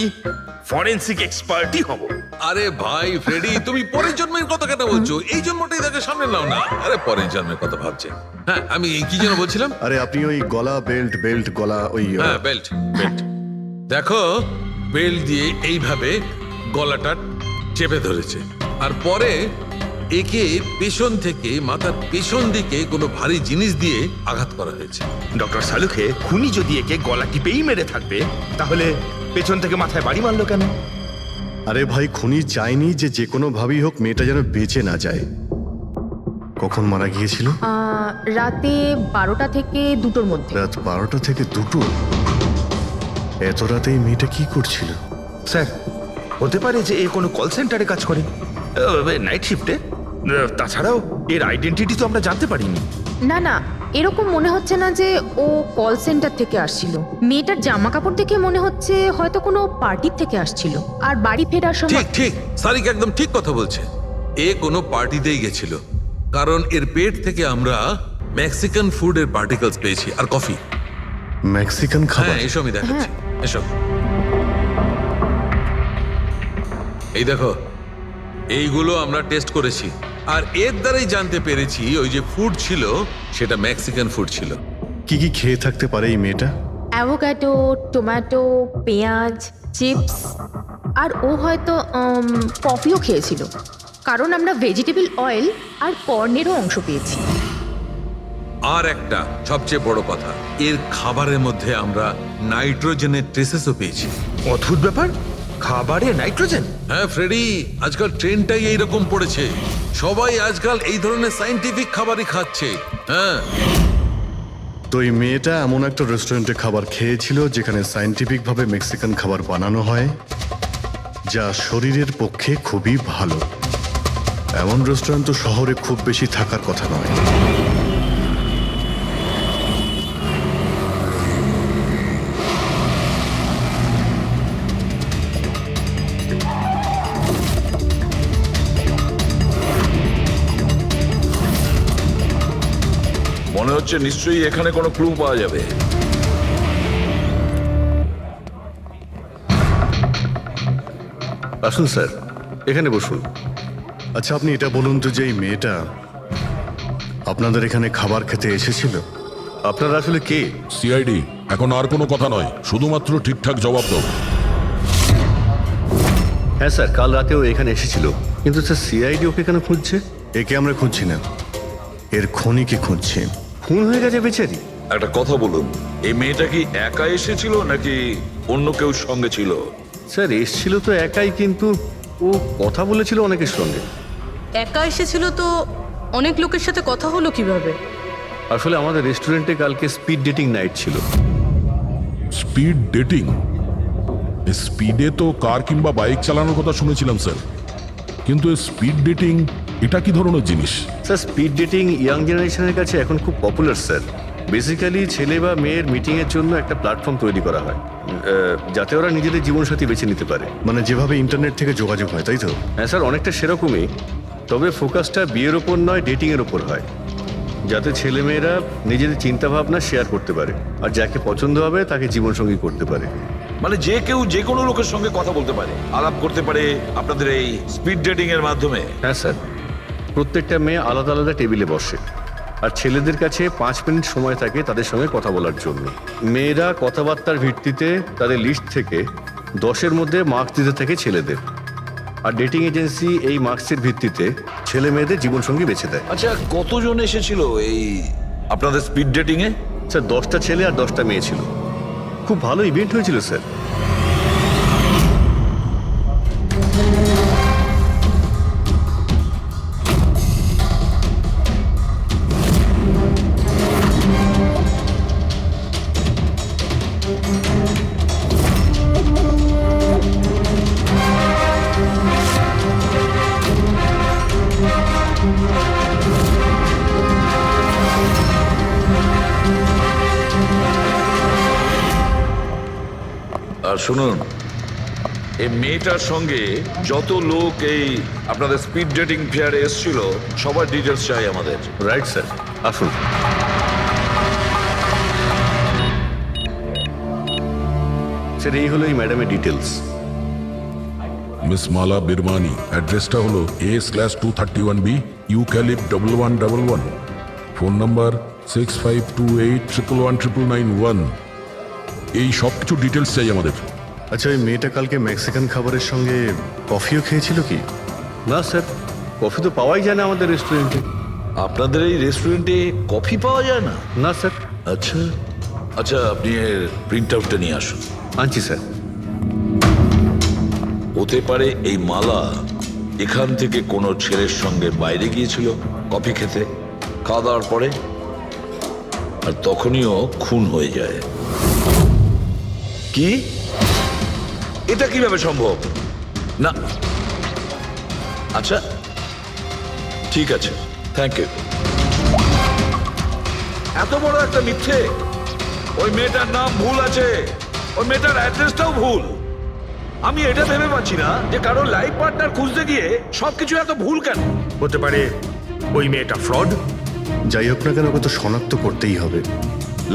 ফরেনসিক এক্সপার্টই হব। আরে ভাই ফ্রেডি, তুমি পরের জন্মের কথা কেন বলছো? এই জন্মটাই তাকে সামনে নাও না। আরে পরের জন্মের কথা ভাবছে। হ্যাঁ, আমি কি যেন বলছিলাম? আরে আপনি ওই গলা বেল্ট, বেল্ট গলা ওই। হ্যাঁ, বেল্ট, বেল্ট। দেখো, বেল্ট দিয়ে এইভাবে গলাটা চেপে ধরেছে। আর পরে একে পেছন থেকে মাথার পেছন দিকে কোনো ভারী জিনিস দিয়ে আঘাত করা হয়েছে। ডক্টর সালুখে, খুনি যদি একে গলা টিপেই মেরে থাকবে, তাহলে পেছন থেকে মাথায় বাড়ি মারলো কেন? আরে ভাই, খুনি চাইনি যে কোনো ভাবেই হোক মেয়েটা যেন বেঁচে না যায়। কখন মারা গিয়েছিল? রাতে 12টা থেকে 2টোর মধ্যে। রাত 12টা থেকে 2টো? এত রাতে এই মেয়েটা কি করছিল? স্যার, হতে পারে যে এ কোনো কল সেন্টারে কাজ করে, নাইট শিফটে। তাছাড়াও এর আইডেন্টিটি তো আমরা জানতে পারিনি। না না, এরকম মনে হচ্ছে না যে ও কল সেন্টার থেকে আসছিল। মেয়েটার জামা কাপড় দেখে মনে হচ্ছে হয়তো কোনো পার্টির থেকে আসছিল। আর বাড়ি ফেরার সময়। ঠিক ঠিক, সারিকা একদম ঠিক কথা বলছে। এ কোনো পার্টিতেই গেছিল, কারণ এর পেট থেকে আমরা মেক্সিকান ফুডের পার্টিকেলস পেয়েছি আর কফি। মেক্সিকান খাবার? হ্যাঁ, এসবই দেখাচ্ছি, এসব। এই দেখো, এইগুলো আমরা টেস্ট করেছি আর এর দ্বারাই জানতে পেরেছি ওই যে ফুড ছিল সেটা মেক্সিকান ফুড ছিল। কি কি খেয়ে থাকতে পারে এই মেয়েটা? অ্যাভোকাডো, টমেটো, পেঁয়াজ, চিপস। আর ও হয়তো কফিও খেয়েছিল, কারণ আমরা ভেজিটেবল অয়েল আর কর্নেরও অংশ পেয়েছি। আর একটা সবচেয়ে বড় কথা, এর খাবারের মধ্যে আমরা নাইট্রোজেনের ট্রেসেসও পেয়েছি। অদ্ভুত ব্যাপার, খাবারে নাইট্রোজেন? হ্যাঁ ফ্রেডি, আজকাল ট্রেনটাই এইরকম পড়েছে। সবাই আজকাল এই ধরনের সায়েন্টিফিক খাবারই খাচ্ছে। হ্যাঁ, তো এই মেয়েটা এমন একটা রেস্টুরেন্টে খাবার খেয়েছিল যেখানে সায়েন্টিফিক ভাবে মেক্সিকান খাবার বানানো হয়, যা শরীরের পক্ষে খুবই ভালো। এমন রেস্টুরেন্ট তো শহরে খুব বেশি থাকার কথা নয়। মনে হচ্ছে নিশ্চয়ই এখানে কোনো ক্লু পাওয়া যাবে। আসুন স্যার, এখানে বসুন। আচ্ছা, আপনি এটা বলুন তো যে এই মেয়েটা আপনাদের এখানে খাবার খেতে এসেছিল? আপনারা আসলে কে? সিআইডি। এখন আর কোনো কথা নয়, শুধুমাত্র ঠিকঠাক জবাব দাও। হ্যাঁ স্যার, কাল রাতেও এখানে এসেছিল, কিন্তু স্যার সিআইডি ওকে কেন খুঁজছে? একে আমরা খুঁজছি না, এর খনিকে খুঁজছি। খুন হয়ে গেছে বেচারি। একটা কথা বলুন, এই মেয়েটা কি একা এসেছিল নাকি অন্য কেউ সঙ্গে ছিল? স্যার এসছিল তো একাই, কিন্তু ও কথা বলেছিল অনেকের সঙ্গে। একা এসেছিল তো অনেক লোকের সাথে কথা হলো কিভাবে? আসলে আমাদের রেস্টুরেন্টে কালকে স্পিড ডেটিং নাইট ছিল। Speed dating? স্পিডে তো কার কিংবা বাইক চালানোর কথা শুনেছিলাম স্যার, কিন্তু স্পিড ডেটিং এটা কি ধরনের জিনিস? স্যার স্পিড ডেটিং ইয়াং জেনারেশনের কাছে এখন খুব পপুলার স্যার। বেসিক্যালি ছেলে বা মেয়ের মিটিংয়ের জন্য একটা প্ল্যাটফর্ম তৈরি করা হয়, যাতে ওরা নিজেদের জীবনসাথী বেছে নিতে পারে। মানে যেভাবে ইন্টারনেট থেকে যোগাযোগ হয়, তাই তো? হ্যাঁ স্যার, অনেকটা সেরকমই, তবে ফোকাসটা বিয়ের ওপর নয়, ডেটিংয়ের ওপর হয়, যাতে ছেলেমেয়েরা নিজেদের চিন্তাভাবনা শেয়ার করতে পারে আর যাকে পছন্দ হবে তাকে জীবনসঙ্গী করতে পারে। মানে যে কেউ যে কোনো লোকের সঙ্গে কথা বলতে পারে, আলাপ করতে পারে আপনাদের এই স্পিড ডেটিং এর মাধ্যমে? হ্যাঁ স্যার, প্রত্যেকটা মেয়ে আলাদা আলাদা টেবিলে বসে, আর ছেলেদের কাছে 5 মিনিট সময় থাকে তাদের সঙ্গে কথা বলার জন্য। মেয়েরা কথাবার্তার ভিত্তিতে তাদের লিস্ট থেকে 10-এর মধ্যে মার্কস দিতে থাকে ছেলেদের, আর ডেটিং এজেন্সি এই মার্কসের ভিত্তিতে ছেলে মেয়েদের জীবনসঙ্গী বেছে দেয়। আচ্ছা, কতজন এসেছিল এই আপনাদের স্পিড ডেটিং এ? স্যার 10টা ছেলে আর 10টা মেয়ে ছিল। খুব ভালো ইভেন্ট হয়েছিল স্যার। আর শুনুন, এই মেয়েটার সঙ্গে যত লোক এই আপনাদের স্পিড ডেটিং ফেয়ারে এসেছিল সবার ডিটেলস চাই আমাদের। রাইট স্যার, আসুন। স্যার এই হলো এই ম্যাডামের ডিটেলস। মিস মালা বিরমানি, অ্যাড্রেসটা হলো A/231B ইউক্যালিপ 1111, ফোন নাম্বার 6528119991। এই সব কিছু ডিটেলস চাই আমাদের। আচ্ছা, এই মেয়েটা কালকে মেক্সিকান খাবারের সঙ্গে কফিও খেয়েছিল কি? না স্যার, কফি তো পাওয়াই যায় না আমাদের রেস্টুরেন্টে। আপনাদের এই রেস্টুরেন্টে কফি পাওয়া যায় না? না স্যার। আচ্ছা আচ্ছা, আপনি এর প্রিন্ট আউটটা নিয়ে আসুন। আনছি স্যার। হতে পারে এই মালা এখান থেকে কোনো ছেলের সঙ্গে বাইরে গিয়েছিল কফি খেতে, খাওয়া দাওয়ার পরে, আর তখনইও খুন হয়ে যায়। কি? এটা কিভাবে সম্ভব? না, আচ্ছা ঠিক আছে, থ্যাংক ইউ। এত বড় একটা মিথ্যে! ওই মেয়েটার নাম ভুল আছে, ওই মেয়েটার অ্যাড্রেসটাও ভুল। আমি এটা ভেবে পাচ্ছি না যে কারো লাইফ পার্টনার খুঁজতে গিয়ে সবকিছু এত ভুল কেন হতে পারে। ওই মেয়েটা ফ্রড। যাই হোক না কেন, ওকে তো শনাক্ত করতেই হবে।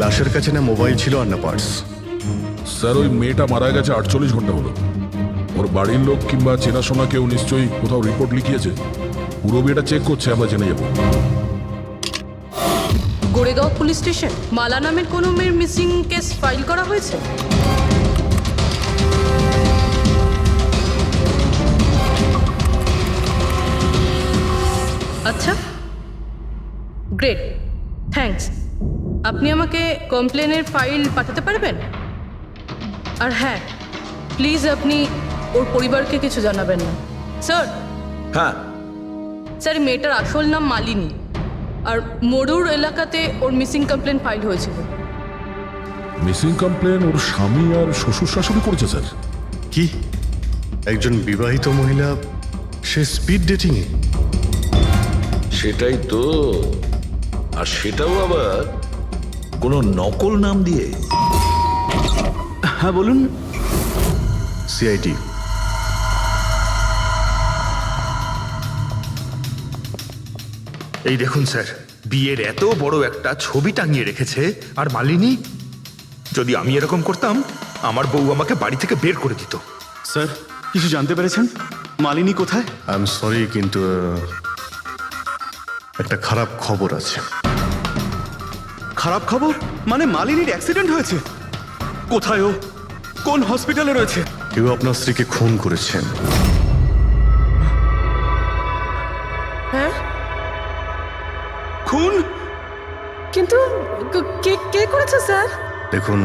লাশের কাছে না মোবাইল ছিল আর না পার্স। স্যার ওই মেয়েটা মারা গেছে 48 ঘন্টা হলো। ওর বাড়ির লোক কিংবা চেনাশোনা কেউ নিশ্চয়ই কোথাও রিপোর্ট লিখিয়েছে। পুরো বিয়েটা চেক করছে, আমরা জেনে যাবো। গোরেগাঁও পুলিশ স্টেশন মালা নামের কোনো মেয়ের মিসিং কেস ফাইল করা হয়েছে? আচ্ছা, গ্রেট, থ্যাঙ্কস। আপনি আমাকে কমপ্লেনের ফাইল পাঠাতে পারবেন? আর হ্যাঁ, প্লিজ আপনি ওর পরিবারকে কিছু জানাবেন না। স্যার, হ্যাঁ, স্যার, এই মেয়েটার আসল নাম মালিনী, আর মরুর এলাকাতে ওর মিসিং কমপ্লেন ফাইল হয়েছিল। মিসিং কমপ্লেন ওর স্বামী আর শ্বশুর শাশুড়ি করেছে স্যার। কি একজন বিবাহিত মহিলা, সে স্পিড ডেটিং এ? সেটাই তো, আর সেটাও আবার কোনো নকল নাম দিয়ে। হ্যাঁ বলুন। সিআইডি। এই দেখুন স্যার, বিয়ের এত বড় একটা ছবি টাঙিয়ে রেখেছে, আর মালিনী, যদি আমি এরকম করতাম আমার বউ আমাকে বাড়ি থেকে বের করে দিত। স্যার, কিছু জানতে পেরেছেন? মালিনী কোথায়? আই এম সরি, কিন্তু একটা খারাপ খবর আছে। খারাপ খবর? মানে মালিনীর অ্যাক্সিডেন্ট হয়েছে? কোথায় ও? কোন হসপিটালে রয়েছে? কেউ আপনার স্ত্রীকে খুন করেছেন। হ্যাঁ, খুন? কিন্তু কে কে করেছে স্যার? দেখুন,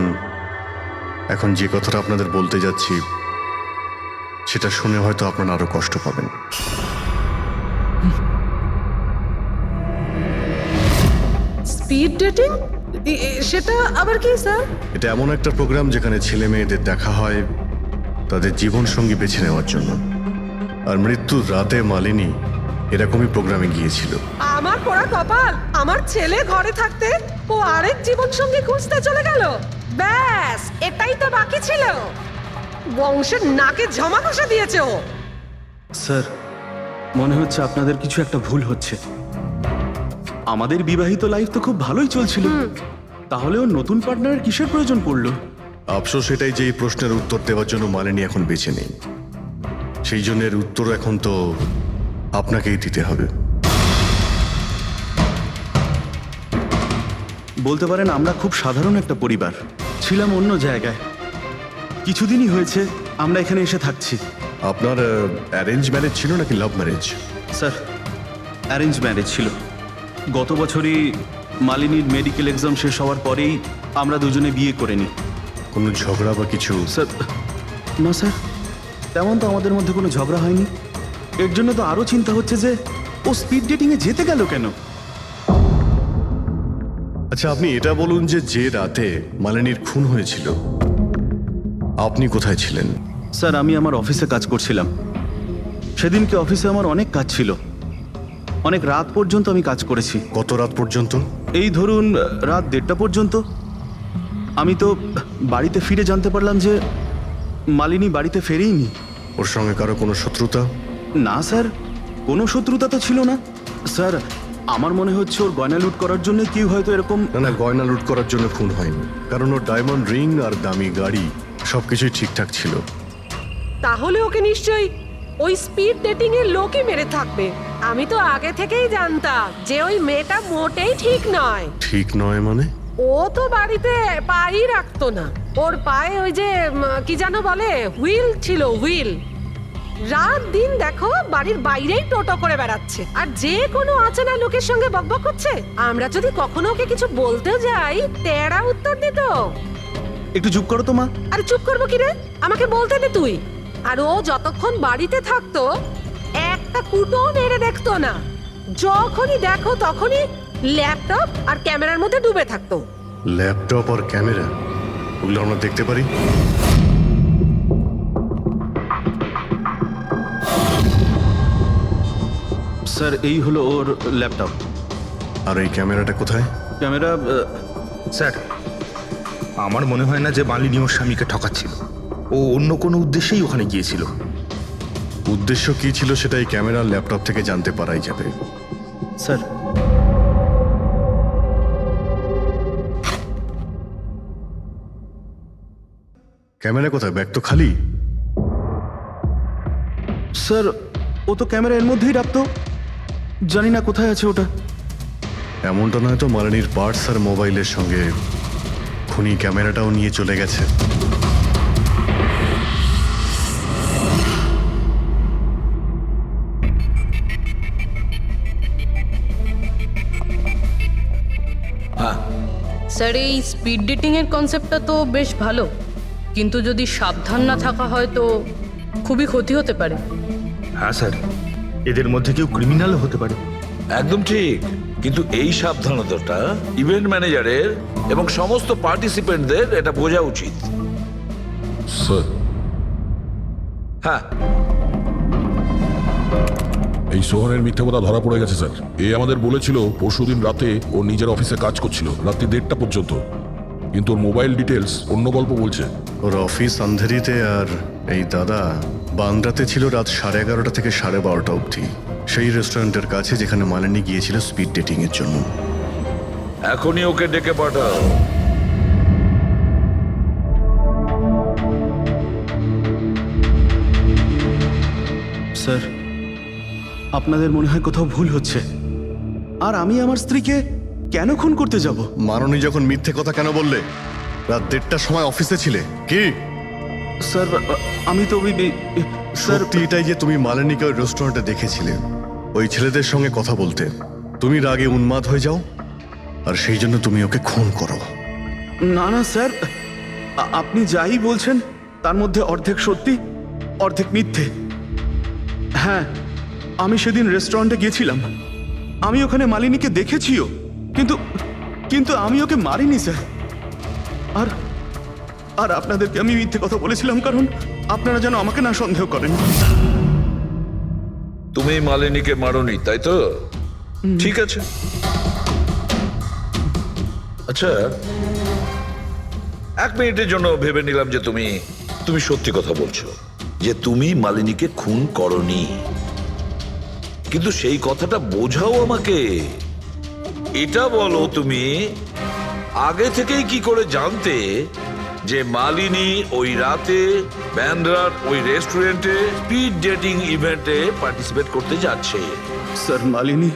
এখন যে কথাটা আপনাদের বলতে যাচ্ছি সেটা শুনে হয়তো আপনারা আরো কষ্ট পাবেন। Speed dating? সেটা আবার কি স্যার? এটা এমন একটা প্রোগ্রাম যেখানে ছেলে মেয়েদের দেখা হয় তাদের জীবন সঙ্গী বেছে নেওয়ার জন্য। আর মৃত্যুর রাতে মালিনী এরকমই প্রোগ্রামে গিয়েছিল। আমার পোড়া কপাল, আমার ছেলে ঘরে থাকতে ও আরেক জীবন সঙ্গী খুঁজতে চলে গেল। ব্যাস, এটাই তো বাকি ছিল। বংশের নাকে ঝমা কষা দিয়েছে ও। স্যার, মনে হচ্ছে আপনাদের কিছু একটা ভুল হচ্ছে। আমাদের বিবাহিত লাইফ তো খুব ভালোই চলছিল, তাহলে ওর নতুন পার্টনারের কিসের প্রয়োজন পড়লো? আফসোস এটাই যে এই প্রশ্নের উত্তর দেওয়ার জন্য মালিনী এখন বেঁচে নেই। সেই জন্য এর উত্তর এখন তো আপনাকেই দিতে হবে। বলতে পারেন আমরা খুব সাধারণ একটা পরিবার, ছিলাম অন্য জায়গায়। কিছুদিনই হয়েছে আমরা এখানে এসে থাকছি। আপনার অ্যারেঞ্জ ম্যারেজ ছিল নাকি love marriage? Sir, arrange marriage ছিল। গত বছরই মালিনীর মেডিকেল এক্সাম শেষ হওয়ার পরেই আমরা দুজনে বিয়ে করে নিই। কোনো ঝগড়া বা কিছু? স্যার, না স্যার, তেমন তো আমাদের মধ্যে কোনো ঝগড়া হয়নি। এর জন্য তো আরও চিন্তা হচ্ছে যে ও স্পিড ডেটিংয়ে যেতে গেল কেন। আচ্ছা, আপনি এটা বলুন যে রাতে মালিনীর খুন হয়েছিল আপনি কোথায় ছিলেন? স্যার, আমি আমার অফিসে কাজ করছিলাম। সেদিনকে অফিসে আমার অনেক কাজ ছিল, অনেক রাত পর্যন্ত আমি কাজ করেছি। কত রাত পর্যন্ত? এই ধরুন রাত 1:30 পর্যন্ত। আমি তো বাড়িতে ফিরে জানতে পারলাম যে মালিনী বাড়িতে ফেরেইনি। ওর সঙ্গে কারো কোনো শত্রুতা? না স্যার, কোনো শত্রুতা তো ছিল না। স্যার, আমার মনে হচ্ছে ওর গয়না লুট করার জন্য কেউ হয়তো এরকম। না, গয়না লুট করার জন্য খুন হয়নি, কারণ ওর ডায়মন্ড রিং আর দামি গাড়ি সবকিছুই ঠিকঠাক ছিল। তাহলে ওকে নিশ্চয়ই ওই স্পিড ডেটিং এর লোকই মেরে থাকবে। আমি তো আগে থেকেই জানতাম যে ওই মেয়েটা মোটেই ঠিক নয়। ঠিক নয় মানে? ও তো বাড়িতে পাই রাখতো না। ওর পায়ে ওই যে কি যেন বলে, হুইল ছিল, হুইল। রাত দিন দেখো বাড়ির বাইরেই টোটো করে বেড়াচ্ছে, আর যে কোনো অচেনা লোকের সঙ্গে বকবক করছে। আমরা যদি কখনো ওকে কিছু বলতেও যাই, তেড়া উত্তর দিত। একটু চুপ করো তো মা। আরে চুপ করবো কি রে, আমাকে বলতে দে তুই। আর ও যতক্ষণ বাড়িতে থাকতো একটা কুটো মেরে দেখতো না। যখনই দেখো তখনই ল্যাপটপ আর ক্যামেরার মধ্যে ডুবে থাকতো। ল্যাপটপ আর ক্যামেরা, ওগুলো আমরা দেখতে পারি? স্যার, এই হলো ওর ল্যাপটপ। আর এই ক্যামেরাটা কোথায়? ক্যামেরা? স্যার, আমার মনে হয় না যে মালিনী ওর স্বামীকে ঠকাচ্ছিল। ও অন্য কোনো উদ্দেশ্যেই ওখানে গিয়েছিল। উদ্দেশ্য কি ছিল সেটা এই ক্যামেরা ল্যাপটপ থেকে জানতে পারাই যাবে। স্যার, ক্যামেরা কোথায়? ব্যাগ তো খালি। স্যার, ও তো ক্যামেরা এর মধ্যেই রাখতো, জানি না কোথায় আছে ওটা। এমনটা নয় তো মালিনীর পার্টস আর মোবাইলের সঙ্গে খুনি ক্যামেরাটাও নিয়ে চলে গেছে? স্যার, এই স্পিড ডেটিং এর কনসেপ্টটা তো বেশ ভালো, কিন্তু যদি সাবধান না থাকা হয় তো খুবই ক্ষতি হতে পারে। হ্যাঁ স্যার, এদের মধ্যে কেউ ক্রিমিনালও হতে পারে। একদম ঠিক, কিন্তু এই সাবধানতাটা ইভেন্ট ম্যানেজারের এবং সমস্ত পার্টিসিপেন্টদের এটা বোঝা উচিত। স্যার, হ্যাঁ, এই সোহনের মিথ্যে কথা ধরা পড়ে গেছে স্যার। এ আমাদের বলেছিল পরশুদিন রাতে ও নিজের অফিসে কাজ করছিল রাত্রি 1:30টা পর্যন্ত, কিন্তু ওর মোবাইল ডিটেলস অন্য গল্প বলছে। ওর অফিস আন্ধেরিতে, আর এই দাদা বান্দ্রাতে ছিল রাত 11:30 থেকে 12:30 অবধি, সেই রেস্টুরেন্টের কাছে যেখানে মালিনী গিয়েছিল স্পিড ডেটিং এর জন্য। এখনই ওকে ডেকে পাঠাও। স্যার, আপনাদের মনে হয় কোথাও ভুল হচ্ছে। আর আমি আমার স্ত্রীকে কেন খুন করতে যাব? মাননী যখন মিথ্যে কথা কেন বললে? রাত 1:30টার সময় অফিসে ছিলে কি? স্যার, আমি তো সত্যি এটাই যে তুমি মালিনীকে ওই রেস্টুরেন্টে দেখেছিলে ওই ছেলেদের সঙ্গে কথা বলতে। তুমি রাগে উন্মাদ হয়ে যাও আর সেই জন্য তুমি ওকে খুন করো। না না স্যার, আপনি যাই বলছেন তার মধ্যে অর্ধেক সত্যি অর্ধেক মিথ্যে। হ্যাঁ, আমি সেদিন রেস্টুরেন্টে গিয়েছিলাম, আমি ওখানে মালিনীকে দেখেছিও, কিন্তু কিন্তু আমি ওকে মারিনি স্যার। আর আর আপনাদেরকে আমি মিথ্যে কথা বলেছিলাম কারণ আপনারা যেন আমাকে না সন্দেহ করেন। তুমি মালিনীকে মারোনি, তাই তো? ঠিক আছে। আচ্ছা, 1 মিনিটের জন্য ভেবে নিলাম যে তুমি সত্যি কথা বলছো, যে তুমি মালিনীকে খুন করনি, কিন্তু সেই কথাটা বোঝাও আমাকে। এটা বলো, তুমি আগে থেকেই কি করে জানতে যে মালিনী ওই রাতে ব্যান্ড্রার ওই রেস্টুরেন্টে স্পিড ডেটিং ইভেন্টে পার্টিসিপেট করতে যাচ্ছে? স্যার, মালিনী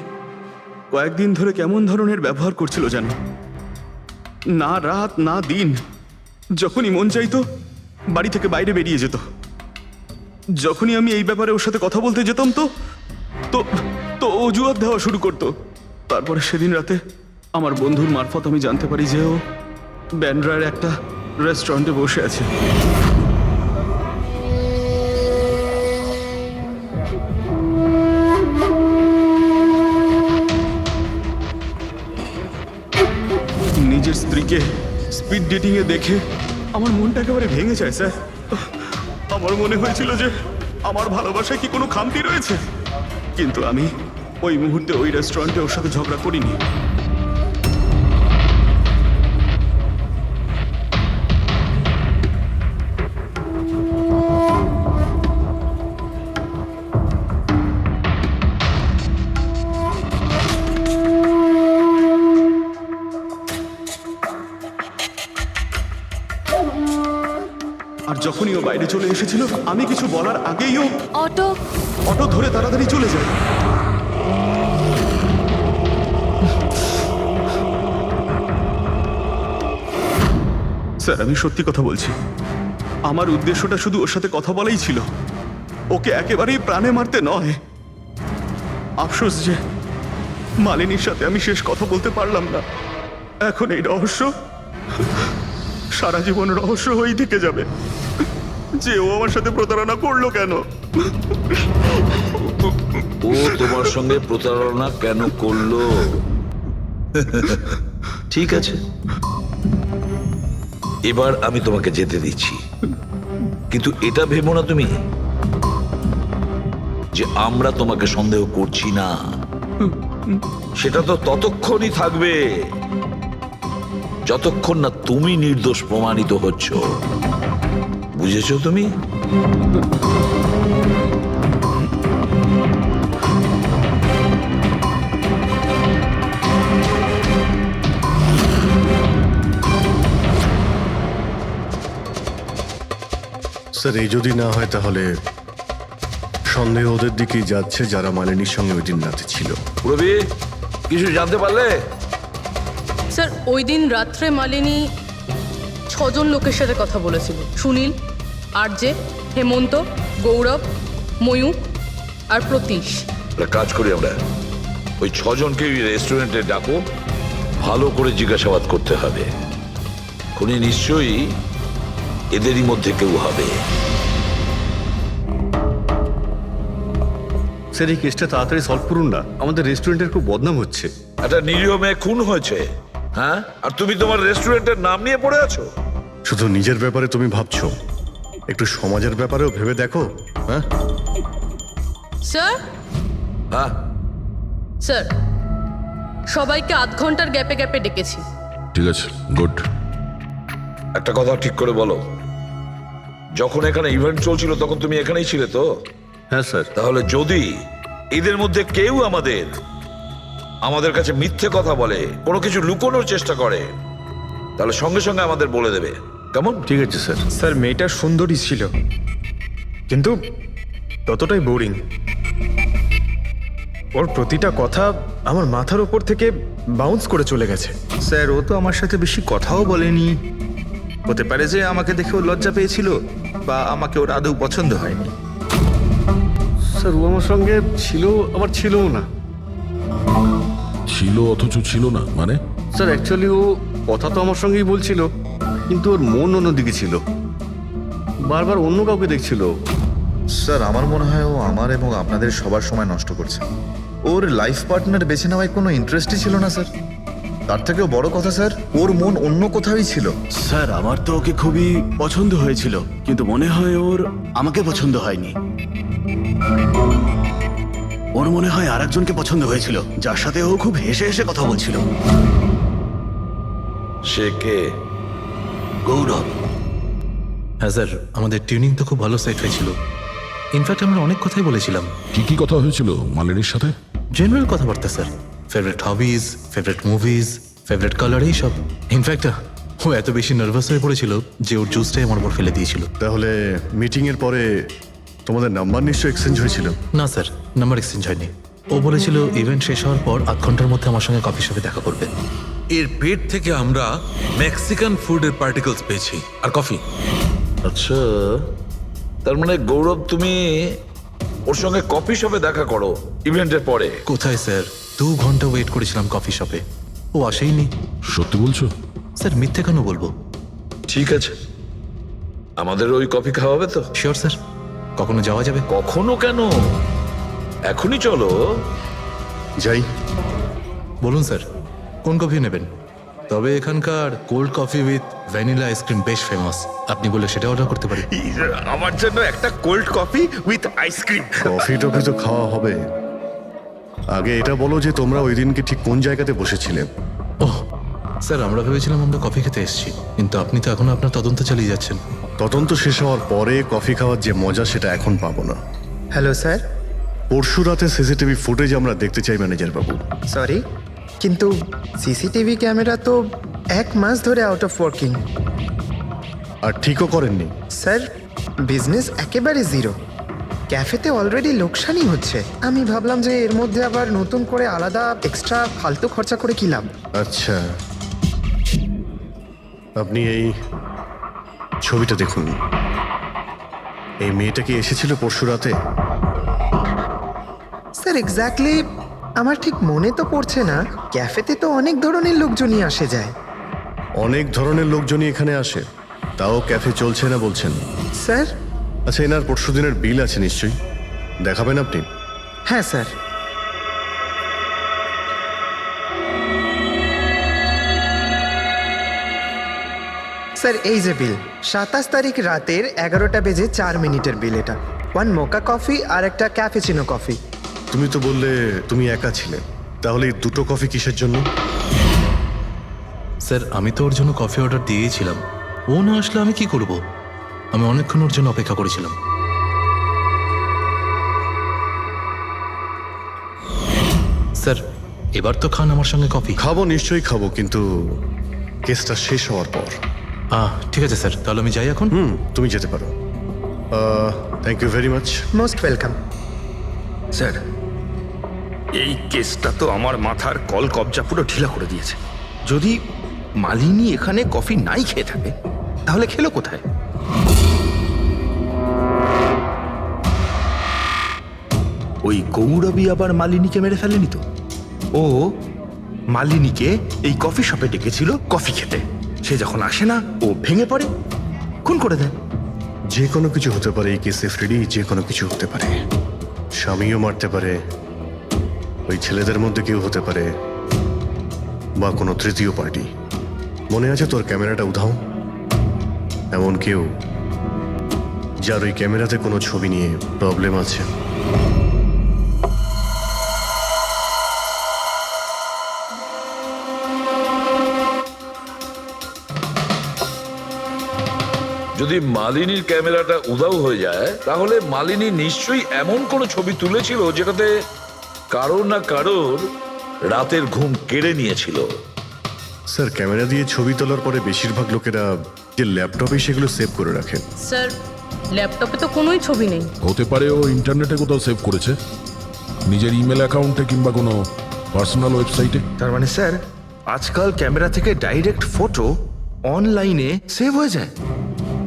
কয়েকদিন ধরে কেমন ধরনের ব্যবহার করছিল জানো? না রাত না দিন, যখনই মন চাইতো বাড়ি থেকে বাইরে বেরিয়ে যেত। যখনই আমি এই ব্যাপারে ওর সাথে কথা বলতে যেতাম তো তো তো অজুহাত দেওয়া শুরু করতো। তারপরে সেদিন রাতে আমার বন্ধুর মারফত আমি জানতে পারি যে ও ব্যান্ড্রার একটা রেস্টুরেন্টে বসে আছে। নিজের স্ত্রীকে স্পিড ডেটিং এ দেখে আমার মনটা একেবারে ভেঙে যায় স্যার। আমার মনে হয়েছিল যে আমার ভালোবাসায় কি কোনো খামতি রয়েছে, কিন্তু আমি ওই মুহূর্তে ওই রেস্টুরেন্টে ওর সাথে ঝগড়া করিনি। আর যখনই ও বাইরে চলে এসেছিল আমি কিছু বলার আগেই ও অটো ধরে তাড়াতাড়ি চলে যায়। স্যার, আমি সত্যি কথা বলছি, আমার উদ্দেশ্যটা শুধু ওর সাথে কথা বলাই ছিল, ওকে একেবারেই প্রাণে মারতে নয়। আফসোস যে মালিনীর সাথে আমি শেষ কথা বলতে পারলাম না। এখন এই রহস্য সারা জীবন রহস্য হয়েই থেকে যাবে যে ও আমার সাথে প্রতারণা করলো কেন। ও তোমার সঙ্গে প্রতারণা কেন করলো? ঠিক আছে, এবার আমি তোমাকে যেতে দিচ্ছি, কিন্তু এটা ভেবো না তুমি যে আমরা তোমাকে সন্দেহ করছি না। সেটা তো ততক্ষণই থাকবে যতক্ষণ না তুমি নির্দোষ প্রমাণিত হচ্ছ। বুঝেছো তুমি? স্যার, এই যদি না হয় তাহলে সন্দেহ ওদের দিকেই যাচ্ছে যারা মালিনীর সঙ্গে ওই দিন রাতে ছিল। রবি, কিছু জানতে পারলে? স্যার, ওই দিন রাত্রে মালিনী 6 জন লোকের সাথে কথা বলেছিল। সুনীল, আরজে, হেমন্ত, গৌরব, ময়ূক আর প্রতীশ। একটা কাজ করি আমরা, ওই 6 জনকে রেস্টুরেন্টে ডাকো, ভালো করে জিজ্ঞাসাবাদ করতে হবে। খুনি নিশ্চয়ই এদেরই মধ্যে কেউ হবে। স্যার এই কেসটা তাড়াতাড়ি সলভ করুন না, আমাদের রেস্টুরেন্টের খুব বদনাম হচ্ছে। একটা নিরীহ মেয়ে খুন হয়েছে, হ্যাঁ, আর তুমি তোমার রেস্টুরেন্টের নাম নিয়ে পড়ে আছো। শুধু নিজের ব্যাপারে তুমি ভাবছো, একটু সমাজের ব্যাপারেও ভেবে দেখো। হ্যাঁ স্যার, হ্যাঁ স্যার সবাইকে আধ ঘন্টার গ্যাপে গ্যাপে ডেকেছি। ঠিক আছে, গুড। একটা কথা ঠিক করে বলো, যখন এখানে ইভেন্ট চলছিল তখন তুমি এখানেই ছিলে তো? হ্যাঁ স্যার। তাহলে যদি এদের মধ্যে কেউ আমাদের কাছে মিথ্যে কথা বলে, কোনো কিছু লুকোনোর চেষ্টা করে, তাহলে সঙ্গে সঙ্গে আমাদের বলে দেবে, কেমন? ঠিক আছে স্যার। স্যার মেয়েটা সুন্দরী ছিল, কিন্তু ততটাই বোরিং। ওর প্রতিটা কথা আমার মাথার উপর থেকে বাউন্স করে চলে গেছে। স্যার ও তো আমার সাথে বেশি কথাও বলেনি। হতে পারে যে আমাকে দেখে ও লজ্জা পেয়েছিল, বা আমাকে ওর আদৌ পছন্দ হয়নি। স্যার ও আমার সঙ্গে ছিল, আবার ছিলও না। ছিল অথচ ছিল না মানে? স্যার অ্যাকচুয়ালি ও কথা তো আমার সঙ্গেই বলছিল, কিন্তু ওর মন অন্যদিকে ছিল, বারবার অন্য কাউকে দেখছিল। স্যার আমার মনে হয় ও আমার এবং আপনাদের সবার সময় নষ্ট করছে। ওর লাইফ পার্টনার বেছে নেওয়ায় কোনো ইন্টারেস্টই ছিল না স্যার। তার থেকেও বড় কথা স্যার, ওর মন অন্য কোথাওই ছিল। স্যার আমার তো ওকে খুবই পছন্দ হয়েছিল, কিন্তু মনে হয় ওর আমাকে পছন্দ হয়নি। ওর মনে হয় আরেকজনকে পছন্দ হয়েছিল, যার সাথে ও খুব হেসে হেসে কথা বলছিল। সে কে? গৌরব। হ্যাঁ স্যার, আমাদের টিউনিং তো খুব ভালো সেট হয়েছিল। ইনফ্যাক্ট আমরা অনেক কথাই বলেছিলাম। কি কি কথা হয়েছিল মালিনীর সাথে? জেনারেল কথাবার্তা sir, favourite hobbies, favourite movies, favourite colour, এইসব। ইনফ্যাক্ট ও এত বেশি নার্ভাস হয়ে পড়েছিল যে ওর জুসটাই আমার উপর ফেলে দিয়েছিল। তাহলে মিটিং এর পরে তোমাদের নাম্বার নিশ্চয়ই এক্সচেঞ্জ হয়েছিল? না স্যার, নাম্বার এক্সচেঞ্জ হয়নি। ও বলেছিল ইভেন্ট শেষ হওয়ার পর আধ ঘন্টার মধ্যে আমার সঙ্গে কফি শপে দেখা করবে। এর পেট থেকে আমরা মেক্সিকান ফুডের পার্টিকেলস পেয়েছি, আর কফি। আচ্ছা, তার মানে গৌরব তুমি ওর সঙ্গে কফি শপে দেখা করো ইভেন্টের পরে? কোথায় স্যার, 2 ঘন্টা ওয়েট করেছিলাম কফি শপে, ও আসেইনি। সত্যি বলছো? স্যার মিথ্যে কেন বলবো? ঠিক আছে, আমাদের ওই কফি খাওয়াবে তো? শিওর স্যার, কখনো যাওয়া যাবে? কখনো কেন, এখনই চলো। যাই। বলুন স্যার, কোন কফি নেবেন? তবে এখানকার cold coffee with vanilla ice cream বেশ ফেমাস, আপনি বলে সেটা অর্ডার করতে পারি। আমার জন্য একটা cold coffee with ice cream. Coffee toffee তো খাওয়া হবে, আগে এটা বলো যে তোমরা ওই দিনকে ঠিক কোন জায়গাতে বসেছিলে? ওহ স্যার, আমরা ভেবেছিলাম আমরা কফি খেতে এসেছি, কিন্তু আপনি তো এখনো আপনার তদন্ত চালিয়ে যাচ্ছেন। তদন্ত শেষ হওয়ার পরে কফি খাওয়ার যে মজা সেটা এখন পাবো না। Hello sir. পরশু রাতে সিসিটিভি ফুটেজ আমরা দেখতে চাই ম্যানেজার বাবু। সরি, কিন্তু সিসিটিভি ক্যামেরা তো 1 মাস ধরে আউট অফ ওয়ার্কিং। আর ঠিকও করেননি? স্যার বিজনেস একেবারে জিরো, ক্যাফেতে অলরেডি লোকসানই হচ্ছে। আমি ভাবলাম যে এর মধ্যে আবার নতুন করে আলাদা এক্সট্রা ফালতু খরচা করে কি লাভ। আচ্ছা, আপনি এই ছবিটা দেখুন। এই মেয়েটা কি এসেছিল পরশু রাতে? স্যার এক্স্যাক্টলি আমার ঠিক মনে তো পড়ছে না। ক্যাফেতে তো অনেক ধরনের লোকজনই আসে যায়। অনেক ধরনের লোকজনই এখানে আসে, তাও ক্যাফে চলছে না বলছেন? স্যার আচ্ছা, এনার পরশু দিনের বিল আছে নিশ্চয়ই, দেখাবেন আপনি? হ্যাঁ স্যার। স্যার এই যে বিল, 27 তারিখ রাতের 11টা বেজে 4 মিনিটের বিল এটা। 1 মোকা কফি আর একটা ক্যাফেচিনো কফি। তুমি তো বললে তুমি একা ছিলে, তাহলে এই 2টো কফি কিসের জন্য? স্যার আমি তো ওর জন্য কফি অর্ডার দিয়েছিলাম, ও না আসলে আমি কি করব? আমি অনেকক্ষণ ওর জন্য অপেক্ষা করেছিলাম। স্যার এবার তো খান আমার সঙ্গে কফি। খাবো, নিশ্চয়ই খাবো, কিন্তু কেসটা শেষ হওয়ার পর। ঠিক আছে স্যার, তাহলে আমি যাই এখন। তুমি যেতে পারো। Thank you very much. Most welcome. Sir এই কেসটা তো আমার মাথার কল কবজা পুরো ঢিলা করে দিয়েছে। যদি মালিনী এখানে কফি নাই খেয়ে থাকে, তাহলে খেলো কোথায়? ওই গৌরবী আবার মালিনীকে মেরে ফেলেনি তো? ও মালিনীকে এই কফি শপে ডেকেছিল কফি খেতে, সে যখন আসে না ও ভেঙে পড়ে, খুন করে দেয়। যে কোনো কিছু হতে পারে এই কেসে ফ্রেডি, যে কোনো কিছু হতে পারে। স্বামীও মারতে পারে, ওই ছেলেদের মধ্যে কেউ হতে পারে, বা কোনো তৃতীয় পার্টি। মনে আছে তোর ক্যামেরাটা উধাও? এমন কেউ যার ওই ক্যামেরাতে কোনো ছবি নিয়ে প্রবলেম আছে। যদি মালিনীর ক্যামেরাটা উধাও হয়ে যায় তাহলে মালিনী নিশ্চয়ই এমন কোনো ছবি তুলেছিল যেটাতে কারোর না কারোর রাতের ঘুম কেড়ে নিয়েছিল। স্যার, ক্যামেরা দিয়ে ছবি তোলার পরে বেশিরভাগ লোকেরা যে ল্যাপটপে সেগুলো সেভ করে রাখেন। স্যার, ল্যাপটপে তো কোনোই ছবি নেই। হতে পারে ও ইন্টারনেটে কোথাও সেভ করেছে, নিজের ইমেল অ্যাকাউন্টে কিংবা কোনো পার্সোনাল ওয়েবসাইটে। তার মানে স্যার আজকাল ক্যামেরা থেকে ডাইরেক্ট ফটো অনলাইনে সেভ হয়ে যায়।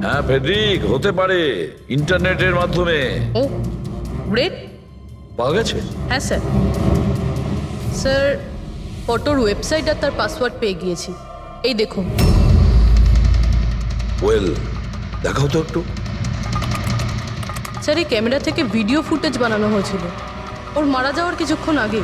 হ্যাঁ ফেডরিক, হতে পারে ইন্টারনেটের মাধ্যমে। ও গ্রেট, পাওয়া গেছে? হ্যাঁ স্যার। স্যার, ফটোর ওয়েবসাইট আর তার পাসওয়ার্ড পেয়ে গিয়েছি। এই দেখুন। ওয়েল, দেখাও তো একটু। স্যার, এই ক্যামেরা থেকে ভিডিও ফুটেজ বানানো হয়েছিল ওর মারা যাওয়ার কিছুক্ষণ আগে।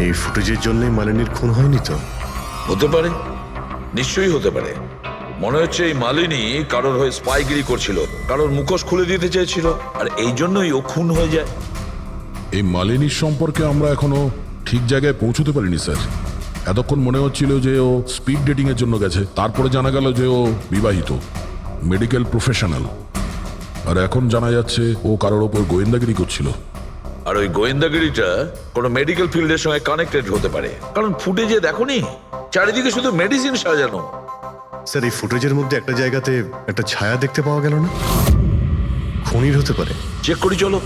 এই ফুটেজের জন্যই মালিনীর খুন হয়নি তো? হতে পারে, নিশ্চয়ই হতে পারে। মনে হচ্ছে এই মালিনী কারোর হয়ে স্পাইগিরি করছিল, কারোর মুখোশ খুলে দিতে চেয়েছিল, আর এই জন্যই ও খুন হয়ে যায়। এই মালিনীর সম্পর্কে আমরা এখনো ঠিক জায়গায় পৌঁছতে পারিনি স্যার। এতক্ষণ মনে হচ্ছিল যে ও স্পিড ডেটিং এর জন্য গেছে, তারপরে জানা গেল যে ও বিবাহিত, মেডিকেল প্রফেশনাল, আর এখন জানা যাচ্ছে ও কারোর ওপর গোয়েন্দাগিরি করছিল। আর ওই গোয়েন্দাগিরিটা কোনো মেডিকেল ফিল্ডের সঙ্গে কানেক্টেড হতে পারে, কারণ ফুটেজে দেখোনি চারিদিকে শুধু মেডিসিন সাজানো। স্যার, এই ফুটেজের মধ্যে একটা জায়গাতে একটা ছায়া দেখতে পাওয়া গেল না? খুনির হতে পারে। চেক করি চলো।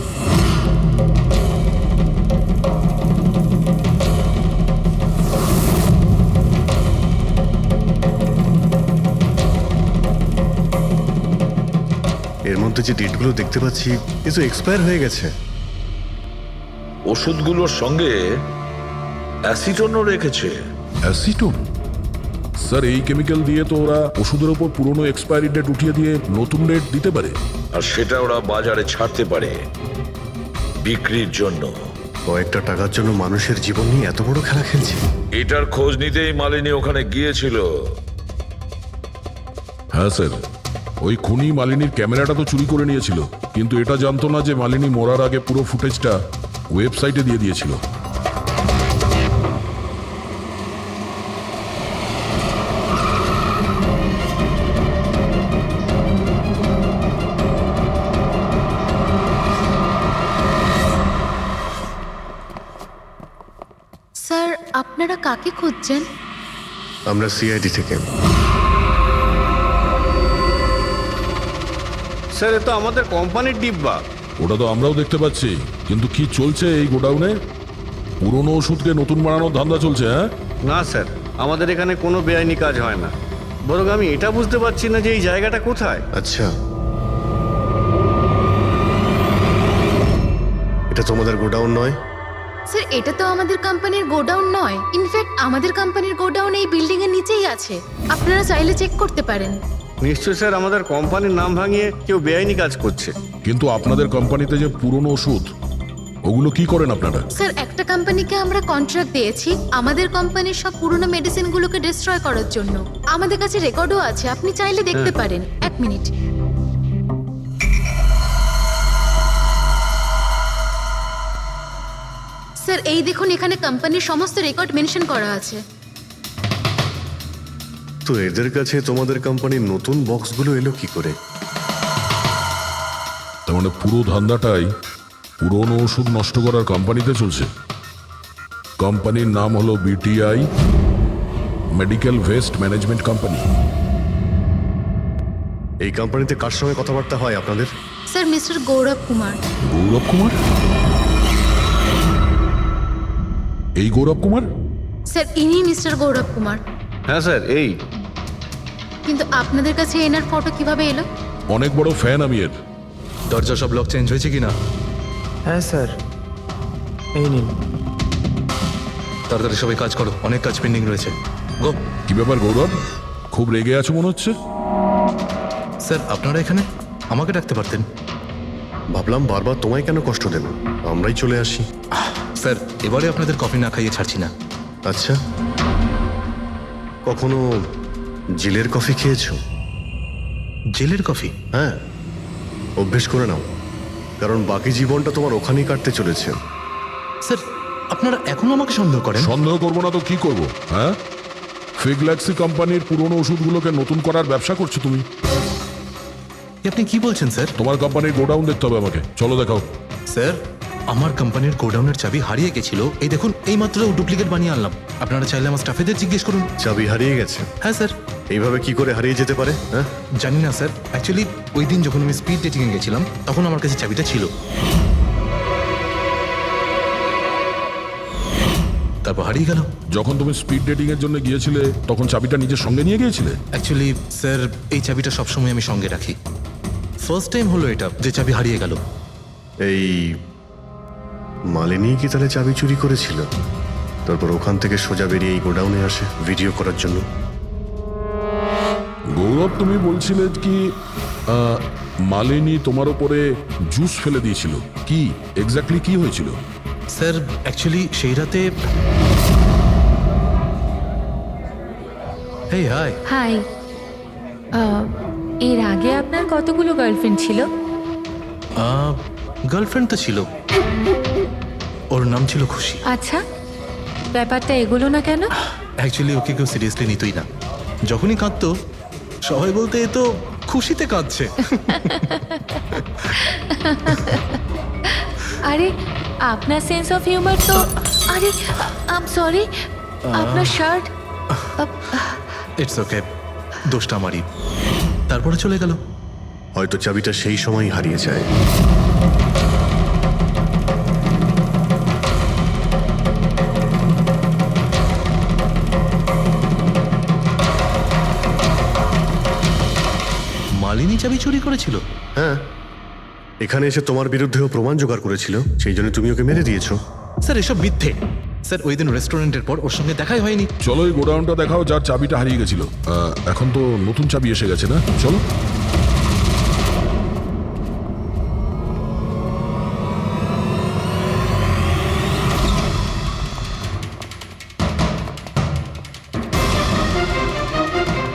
এর মধ্যে যে ডেটগুলো দেখতে পাচ্ছি এ তো এক্সপায়ার হয়ে গেছে। ওষুধগুলোর সঙ্গে অ্যাসিটনও রেখেছে। অ্যাসিটোন? স্যার, এই কেমিক্যাল দিয়ে তো ওরা ওষুধের ওপর পুরনো এক্সপায়ারি ডেট উঠিয়ে দিয়ে নতুন ডেট দিতে পারে, আর সেটা ওরা বাজারে ছাড়তে পারে বিক্রির জন্য। কয়েকটা টাকার জন্য মানুষের জীবন নিয়ে এত বড় খেলা খেলছে। এটার খোঁজ নিতেই মালিনী ওখানে গিয়েছিল। হ্যাঁ স্যার, ওই খুনি মালিনীর ক্যামেরাটা তো চুরি করে নিয়েছিল, কিন্তু এটা জানতো না যে মালিনী মরার আগে পুরো ফুটেজটা ওয়েবসাইটে দিয়ে দিয়েছিল। স্যার, আপনারা কাকে খুঁজছেন? আমরা সিআইডি থেকে। স্যার, এ তো আমাদের কোম্পানির ডিব্বা। ওটা তো আমরাও দেখতে পাচ্ছি, কিন্তু কি চলছে এই গোডাউনে? পুরনো ওষুধকে নতুন বানানোর ধান্দা চলছে? হ্যাঁ না স্যার, আমাদের এখানে কোনো বেআইনি কাজ হয় না। বরং আমি এটা বুঝতে পারছি না যে এই জায়গাটা কোথায়। আচ্ছা, এটা তোমাদের গোডাউন নয়? স্যার, এটা তো আমাদের কোম্পানির গোডাউন নয়। ইনফ্যাক্ট আমাদের কোম্পানির গোডাউন এই বিল্ডিং এর নিচেই আছে। আপনারা চাইলে চেক করতে পারেন। নিশ্চয় স্যার, আমাদের কোম্পানির নাম ভাঙিয়ে কেউ বেআইনি কাজ করছে। কিন্তু আপনাদের কোম্পানিতে যে পুরনো ওষুধ, ওগুলো কি করেন আপনারা? স্যার, একটা কোম্পানিকে আমরা কন্ট্রাক্ট দিয়েছি আমাদের কোম্পানির সব পুরনো মেডিসিনগুলোকে ডিস্ট্রয় করার জন্য। আমাদের কাছে রেকর্ডও আছে, আপনি চাইলে দেখতে পারেন। এক মিনিট। স্যার, এই দেখুন, এখানে কোম্পানির সমস্ত রেকর্ড মেনশন করা আছে। তো এদের কাছে তোমাদের কোম্পানির নতুন বক্সগুলো এলো কি করে? তার মানে পুরো ধান্দাটাই পুরনো ওষুধ নষ্ট করার কোম্পানিতে চলছে। কোম্পানির নাম হলো BTI, medical waste management company. এই কোম্পানিতে কার সঙ্গে কথাবার্তা হয় আপনাদের? স্যার, মিস্টার গৌরব কুমার। গৌরব কুমার? এই গৌরব কুমার? স্যার ইনি মিস্টার গৌরব কুমার। হ্যাঁ স্যার, এই কিন্তু আপনাদের কাছে এনার ফটো কিভাবে এলো? অনেক বড় ফ্যান আমি এর। দরজা সব লক চেঞ্জ হয়েছে কিনা? হ্যাঁ স্যার, এই নিন। তাড়াতাড়ি সবাই কাজ করো, অনেক কাজ পেন্ডিং রয়েছে। গো। কি ব্যাপার গৌরব, খুব রেগে আছো মনে হচ্ছে? স্যার আপনারা এখানে? আমাকে ডাকতে পারতেন। ভাবলাম বারবার তোমায় কেন কষ্ট দেব, আমরাই চলে আসি। স্যার এবারে আপনাদের কফি না খাইয়ে ছাড়ছি না। আচ্ছা, কখনো জেলের কফি খেয়েছো? জেলের কফি? হ্যাঁ, অভ্যেস করে নাও, কারণ বাকি জীবনটা তোমার ওখানেই কাটতে চলেছে। স্যার আপনারা এখনো আমাকে সন্দেহ করেন? সন্দেহ করবো না তো কি করব? হ্যাঁ, ফিগল্যাক্সি কোম্পানির পুরনো ওষুধগুলোকে নতুন করার ব্যবসা করছো তুমি। আপনি কি বলছেন স্যার? তোমার কোম্পানির গোডাউন দেখতে হবে আমাকে, চলো দেখাও। স্যার আমার কোম্পানির গোডাউনের চাবি হারিয়ে গেছিল, এই দেখুন এই মাত্র ডুপ্লিকেট বানিয়ে আনলাম। আপনারা চাইলে আমার স্টাফেদের জিজ্ঞেস করুন। চাবি হারিয়ে গেছে? হ্যাঁ স্যার। এইভাবে কি করে হারিয়ে যেতে পারে? হ্যাঁ জানি না স্যার, অ্যাকচুয়ালি ওই দিন যখন আমি স্পিড ডেটিংয়ে গেছিলাম তখন আমার কাছে চাবিটা ছিল। তারপর হারিয়ে গেল। যখন তুমি স্পিড ডেটিং এর জন্য গিয়েছিলে তখন চাবিটা নিজের সঙ্গে নিয়ে গিয়েছিলে? অ্যাকচুয়ালি স্যার এই চাবিটা সবসময় আমি সঙ্গে রাখি। ফার্স্ট টাইম হলো এটা যে চাবি হারিয়ে গেল। এই মালিনী কি তাহলে চাবি চুরি করেছিল, তারপর ওখান থেকে সোজা বেরিয়ে এই গোডাউনে আসে ভিডিও করার জন্য? গৌরব তুমি বলছিলে কি মালিনী তোমার উপরে জুস ফেলে দিয়েছিল, কি এক্স্যাক্টলি কি হয়েছিল? স্যার অ্যাকচুয়ালি সেই রাতে হেই হাই। হাই। এর আগে আপনার কতগুলো গার্লফ্রেন্ড ছিল? গার্লফ্রেন্ড তো ছিল, ওর নাম ছিল খুশি। আচ্ছা, ব্যাপারটা এগুলো না কেন? অ্যাকচুয়ালি ওকে কেউ সিরিয়াসলি নিতই না। যখনই কাঁদতো সবাই বলতে এ তো খুশিতে কাঁদছে। আরে আপনার সেন্স অফ হিউমার তো, আরে আই এম সরি, আপনার শার্ট। ইটস ওকে, দোষটা আমারই। তারপরে চলে গেল। হয়তো চাবিটা সেই সময় হারিয়ে যায়। মালিনী চাবি চুরি করেছিল? হ্যাঁ, এখানে এসে তোমার বিরুদ্ধেও প্রমাণ জোগাড় করেছিল, সেই জন্য তুমি ওকে মেরে দিয়েছো। স্যার এসব মিথ্যে। স্যার ওই দিন রেস্টুরেন্টের পর ওর সঙ্গে দেখাই হয়নি। চলো এই গোডাউনটা দেখাও যার চাবিটা হারিয়ে গেছিল। এখন তো নতুন চাবি এসে গেছে না, চলো।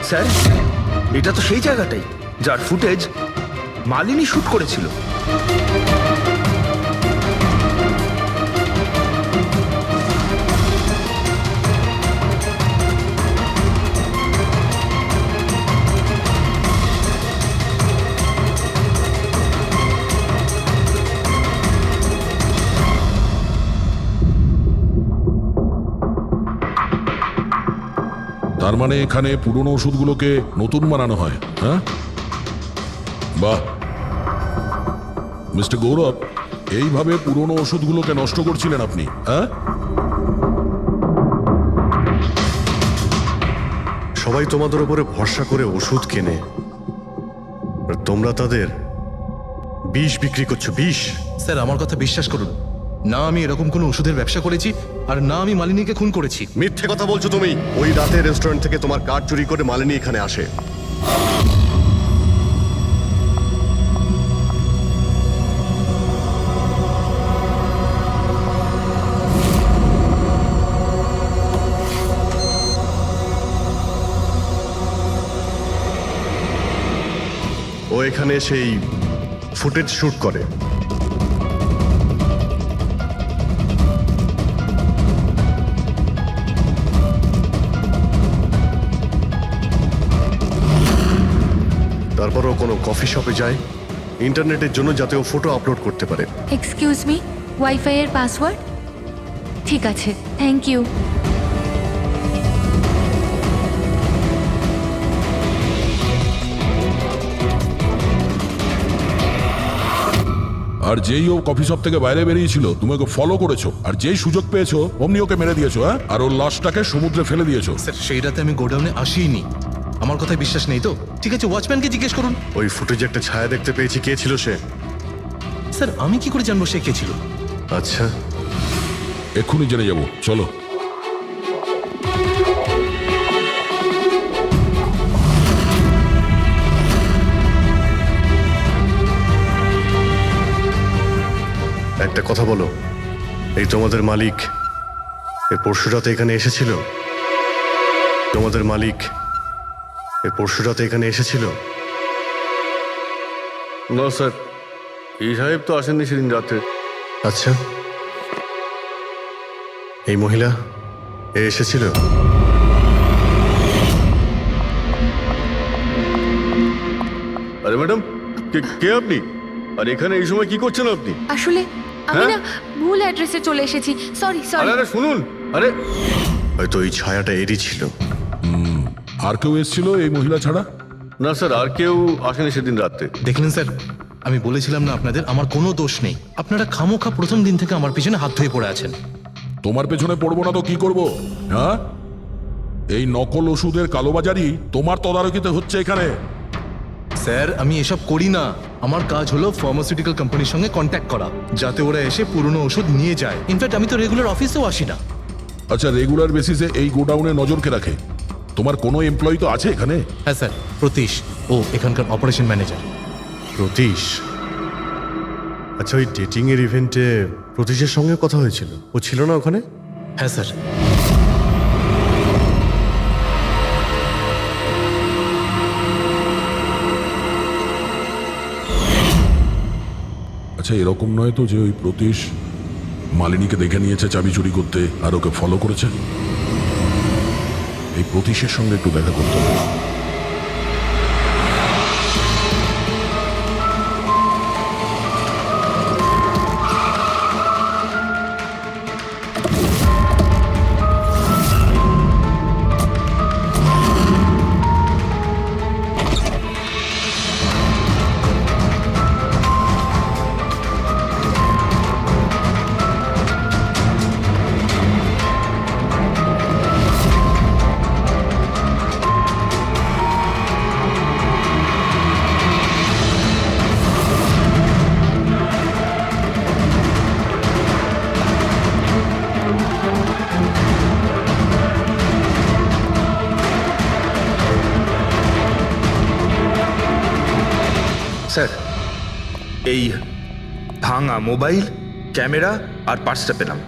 স্যার এটা তো সেই জায়গাটাই যার ফুটেজ মালিনী শুট করেছিল। তার মানে এখানে পুরনো ওষুধগুলোকে নতুন বানানো হয়? হ্যাঁ, বাহ। মিস্টার গৌরব, এইভাবে পুরনো ওষুধগুলোকে নষ্ট করছিলেন আপনি? হ্যাঁ, সবাই তোমাদের উপরে ভরসা করে ওষুধ কেনে, আর তোমরা তাদের বিষ বিক্রি করছো। বিষ? স্যার আমার কথা বিশ্বাস করুন, না আমি এরকম কোনো ওষুধের ব্যবসা করেছি, আর না আমি মালিনীকে খুন করেছি। মিথ্যে কথা বলছো তুমি। ওই রাতে রেস্টুরেন্ট থেকে তোমার কার্ড চুরি করে মালিনী এখানে আসে। ও এখানে সেই ফুটেজ শুট করে। তারপরও কোনো কফি শপে যায় ইন্টারনেটের জন্য, যাতে ও ফটো আপলোড করতে পারে। এক্সকিউজ মি, ওয়াইফাই এর পাসওয়ার্ড? ঠিক আছে, থ্যাংক ইউ। আর যেই ও কফি শপ থেকে বাইরে বেরিয়েছিল তুমি ওকে ফলো করেছো, আর যেই সুযোগ পেয়েছো অমনি ওকে মেরে দিয়েছো, হ্যাঁ? আর ওর লাশটাকে সমুদ্রে ফেলে দিয়েছো। স্যার সেই রাতে আমি গোডাউনে আসিনি, আমার কথায় বিশ্বাস নেই তো? ঠিক আছে, ওয়াচম্যানকে জিজ্ঞেস করুন। ওই ফুটেজে একটা ছায়া দেখতে পেয়েছি, কে ছিল সে? স্যার আমি কি করে জানবো সে কে ছিল? আচ্ছা, এক্ষুনি জেনে যাবো, চলো। একটা কথা বলো, এই তোমাদের মালিক এর পরশু রাতে এখানে এসেছিল? তোমাদের মালিক এর পরশু রাতে এখানে এসেছিল? না স্যার, এই সাহেব তো আসেননি সেদিন রাতে। আচ্ছা, এই মহিলা এ এসেছিল? আরে ম্যাডাম, কে আপনি? আর এখানে এই সময় কি করছেন আপনি? আসলে আমি হ্যাঁ? না ভুল অ্যাড্রেসে চলে এসেছি, সরি আরে সরি। আরে শুনুন, আরে হয়তো এই ছায়াটা এরই ছিল। আর কেউ এসেছিল এই মহিলা ছাড়া? না স্যার, আর কেউ আসেনি সেদিন রাতে। দেখলেন স্যার, আমি বলেছিলাম না আপনাদের আমার কোনো দোষ নেই। আপনারা খামোখা প্রথম দিন থেকে আমার পিছনে হাত ধুয়ে পড়ে আছেন। তোমার পেছনে পড়বো না তো কি করব? হ্যাঁ, এই নকল ওষুধের কালোবাজারি তোমার তদারকিতে হচ্ছে এখানে। স্যার আমি এসব করি না, আমার কাজ হলো ফার্মাসিউটিক্যাল কোম্পানির সঙ্গে কন্ট্যাক্ট করা, যাতে ওরা এসে পুরনো ওষুধ নিয়ে যায়। ইনফ্যাক্ট আমি তো রেগুলার অফিসেও আসি না। আচ্ছা, রেগুলার বেসিসে এই গোডাউনে নজর কে রাখে? তোমার কোনো এমপ্লয়ি তো আছে এখানে? হ্যাঁ স্যার, প্রতীশ, ও এখানকার অপারেশন ম্যানেজার। প্রতীশ? আচ্ছা, ওই ডেটিং এর ইভেন্টে প্রতীশের সঙ্গে কথা হয়েছিল, ও ছিল না ওখানে? হ্যাঁ স্যার। আচ্ছা, এরকম নয় তো যে ওই প্রতীশ মালিনীকে দেখে নিয়েছে চাবি চুরি করতে আর ওকে ফলো করেছে? এই প্রতীশের সঙ্গে একটু দেখা করতে হবে। স্যার, এই ভাঙা মোবাইল, ক্যামেরা আর পার্সটা পেলাম।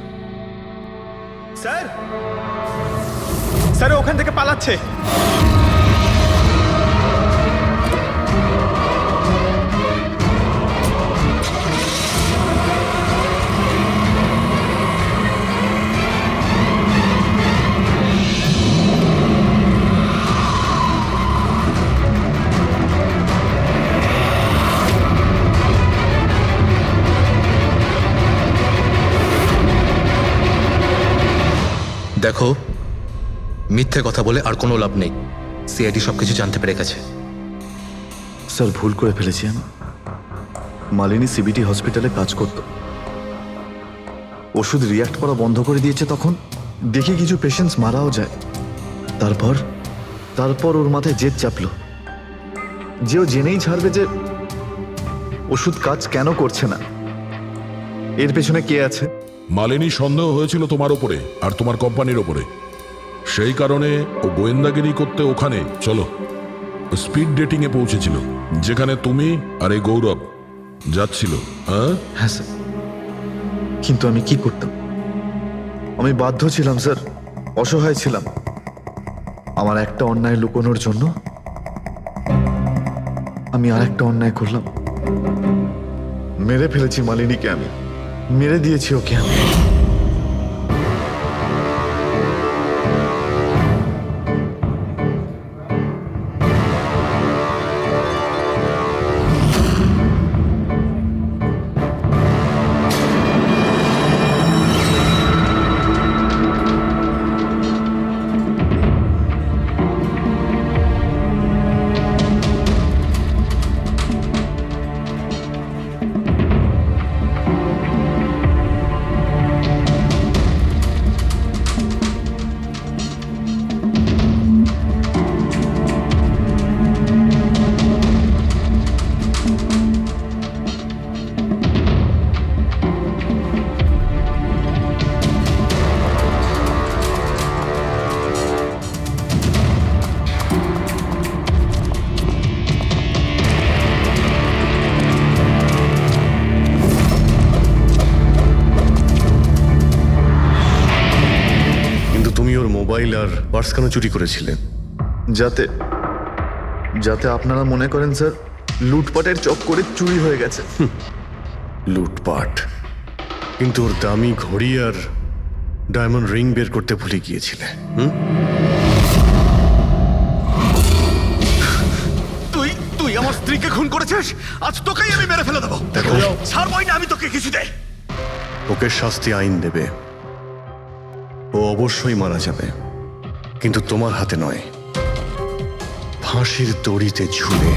স্যার, স্যার ও ওখান থেকে পালাচ্ছে। দেখো, মিথ্যে কথা বলে আর কোনো লাভ নেই। সিআইডি সবকিছু জানতে পেরে গেছে। স্যার, ভুল করে ফেলেছি আমি। মালিনী সিবিটি হসপিটালে কাজ করত, ওষুধ রিয়াক্ট করা বন্ধ করে দিয়েছে। তখন দেখি কিছু পেশেন্টস মারাও যায়। তারপর ওর মাথায় জেদ চাপলো যে ও জেনেই ছাড়বে যে ওষুধ কাজ কেন করছে না, এর পেছনে কে আছে। মালিনী সন্দেহ হয়েছিল তোমার ওপরে আর তোমার কোম্পানির ওপরে, সেই কারণে ও গোয়েন্দাগিরি করতে ওখানে চলো স্পিড ডেটিং এ পৌঁছেছিল, যেখানে তুমি আর এই গৌরব যাচ্ছিল। হ্যাঁ স্যার, কিন্তু আমি কি করতাম? আমি বাধ্য ছিলাম স্যার, অসহায় ছিলাম। আমার একটা অন্যায় লুকোনোর জন্য আমি আর একটা অন্যায় করলাম। মেরে ফেলেছি মালিনীকে, আমি মেরে দিয়েছি ওকে আমি। মোবাইল আর পার্স কেন চুরি করেছিলে? যাতে যাতে আপনারা মনে করেন স্যার লুটপাটের চক্করে চুরি হয়ে গেছে। লুটপাট? কিন্তু ওর দামি ঘড়ি আর ডায়মন্ড রিং বের করতে ভুলে গিয়েছিলে। তুই আমার স্ত্রীকে খুন করেছিস, আজ তোকেই আমি মেরে ফেলে দেবো। দেখো, ছাড়বই না আমি তোকে কিছুতে। ওকে শাস্তি আইন দেবে, ও অবশ্যই মারা যাবে, কিন্তু তোমার হাতে নয়, ফাঁসির দড়িতে ঝুলে।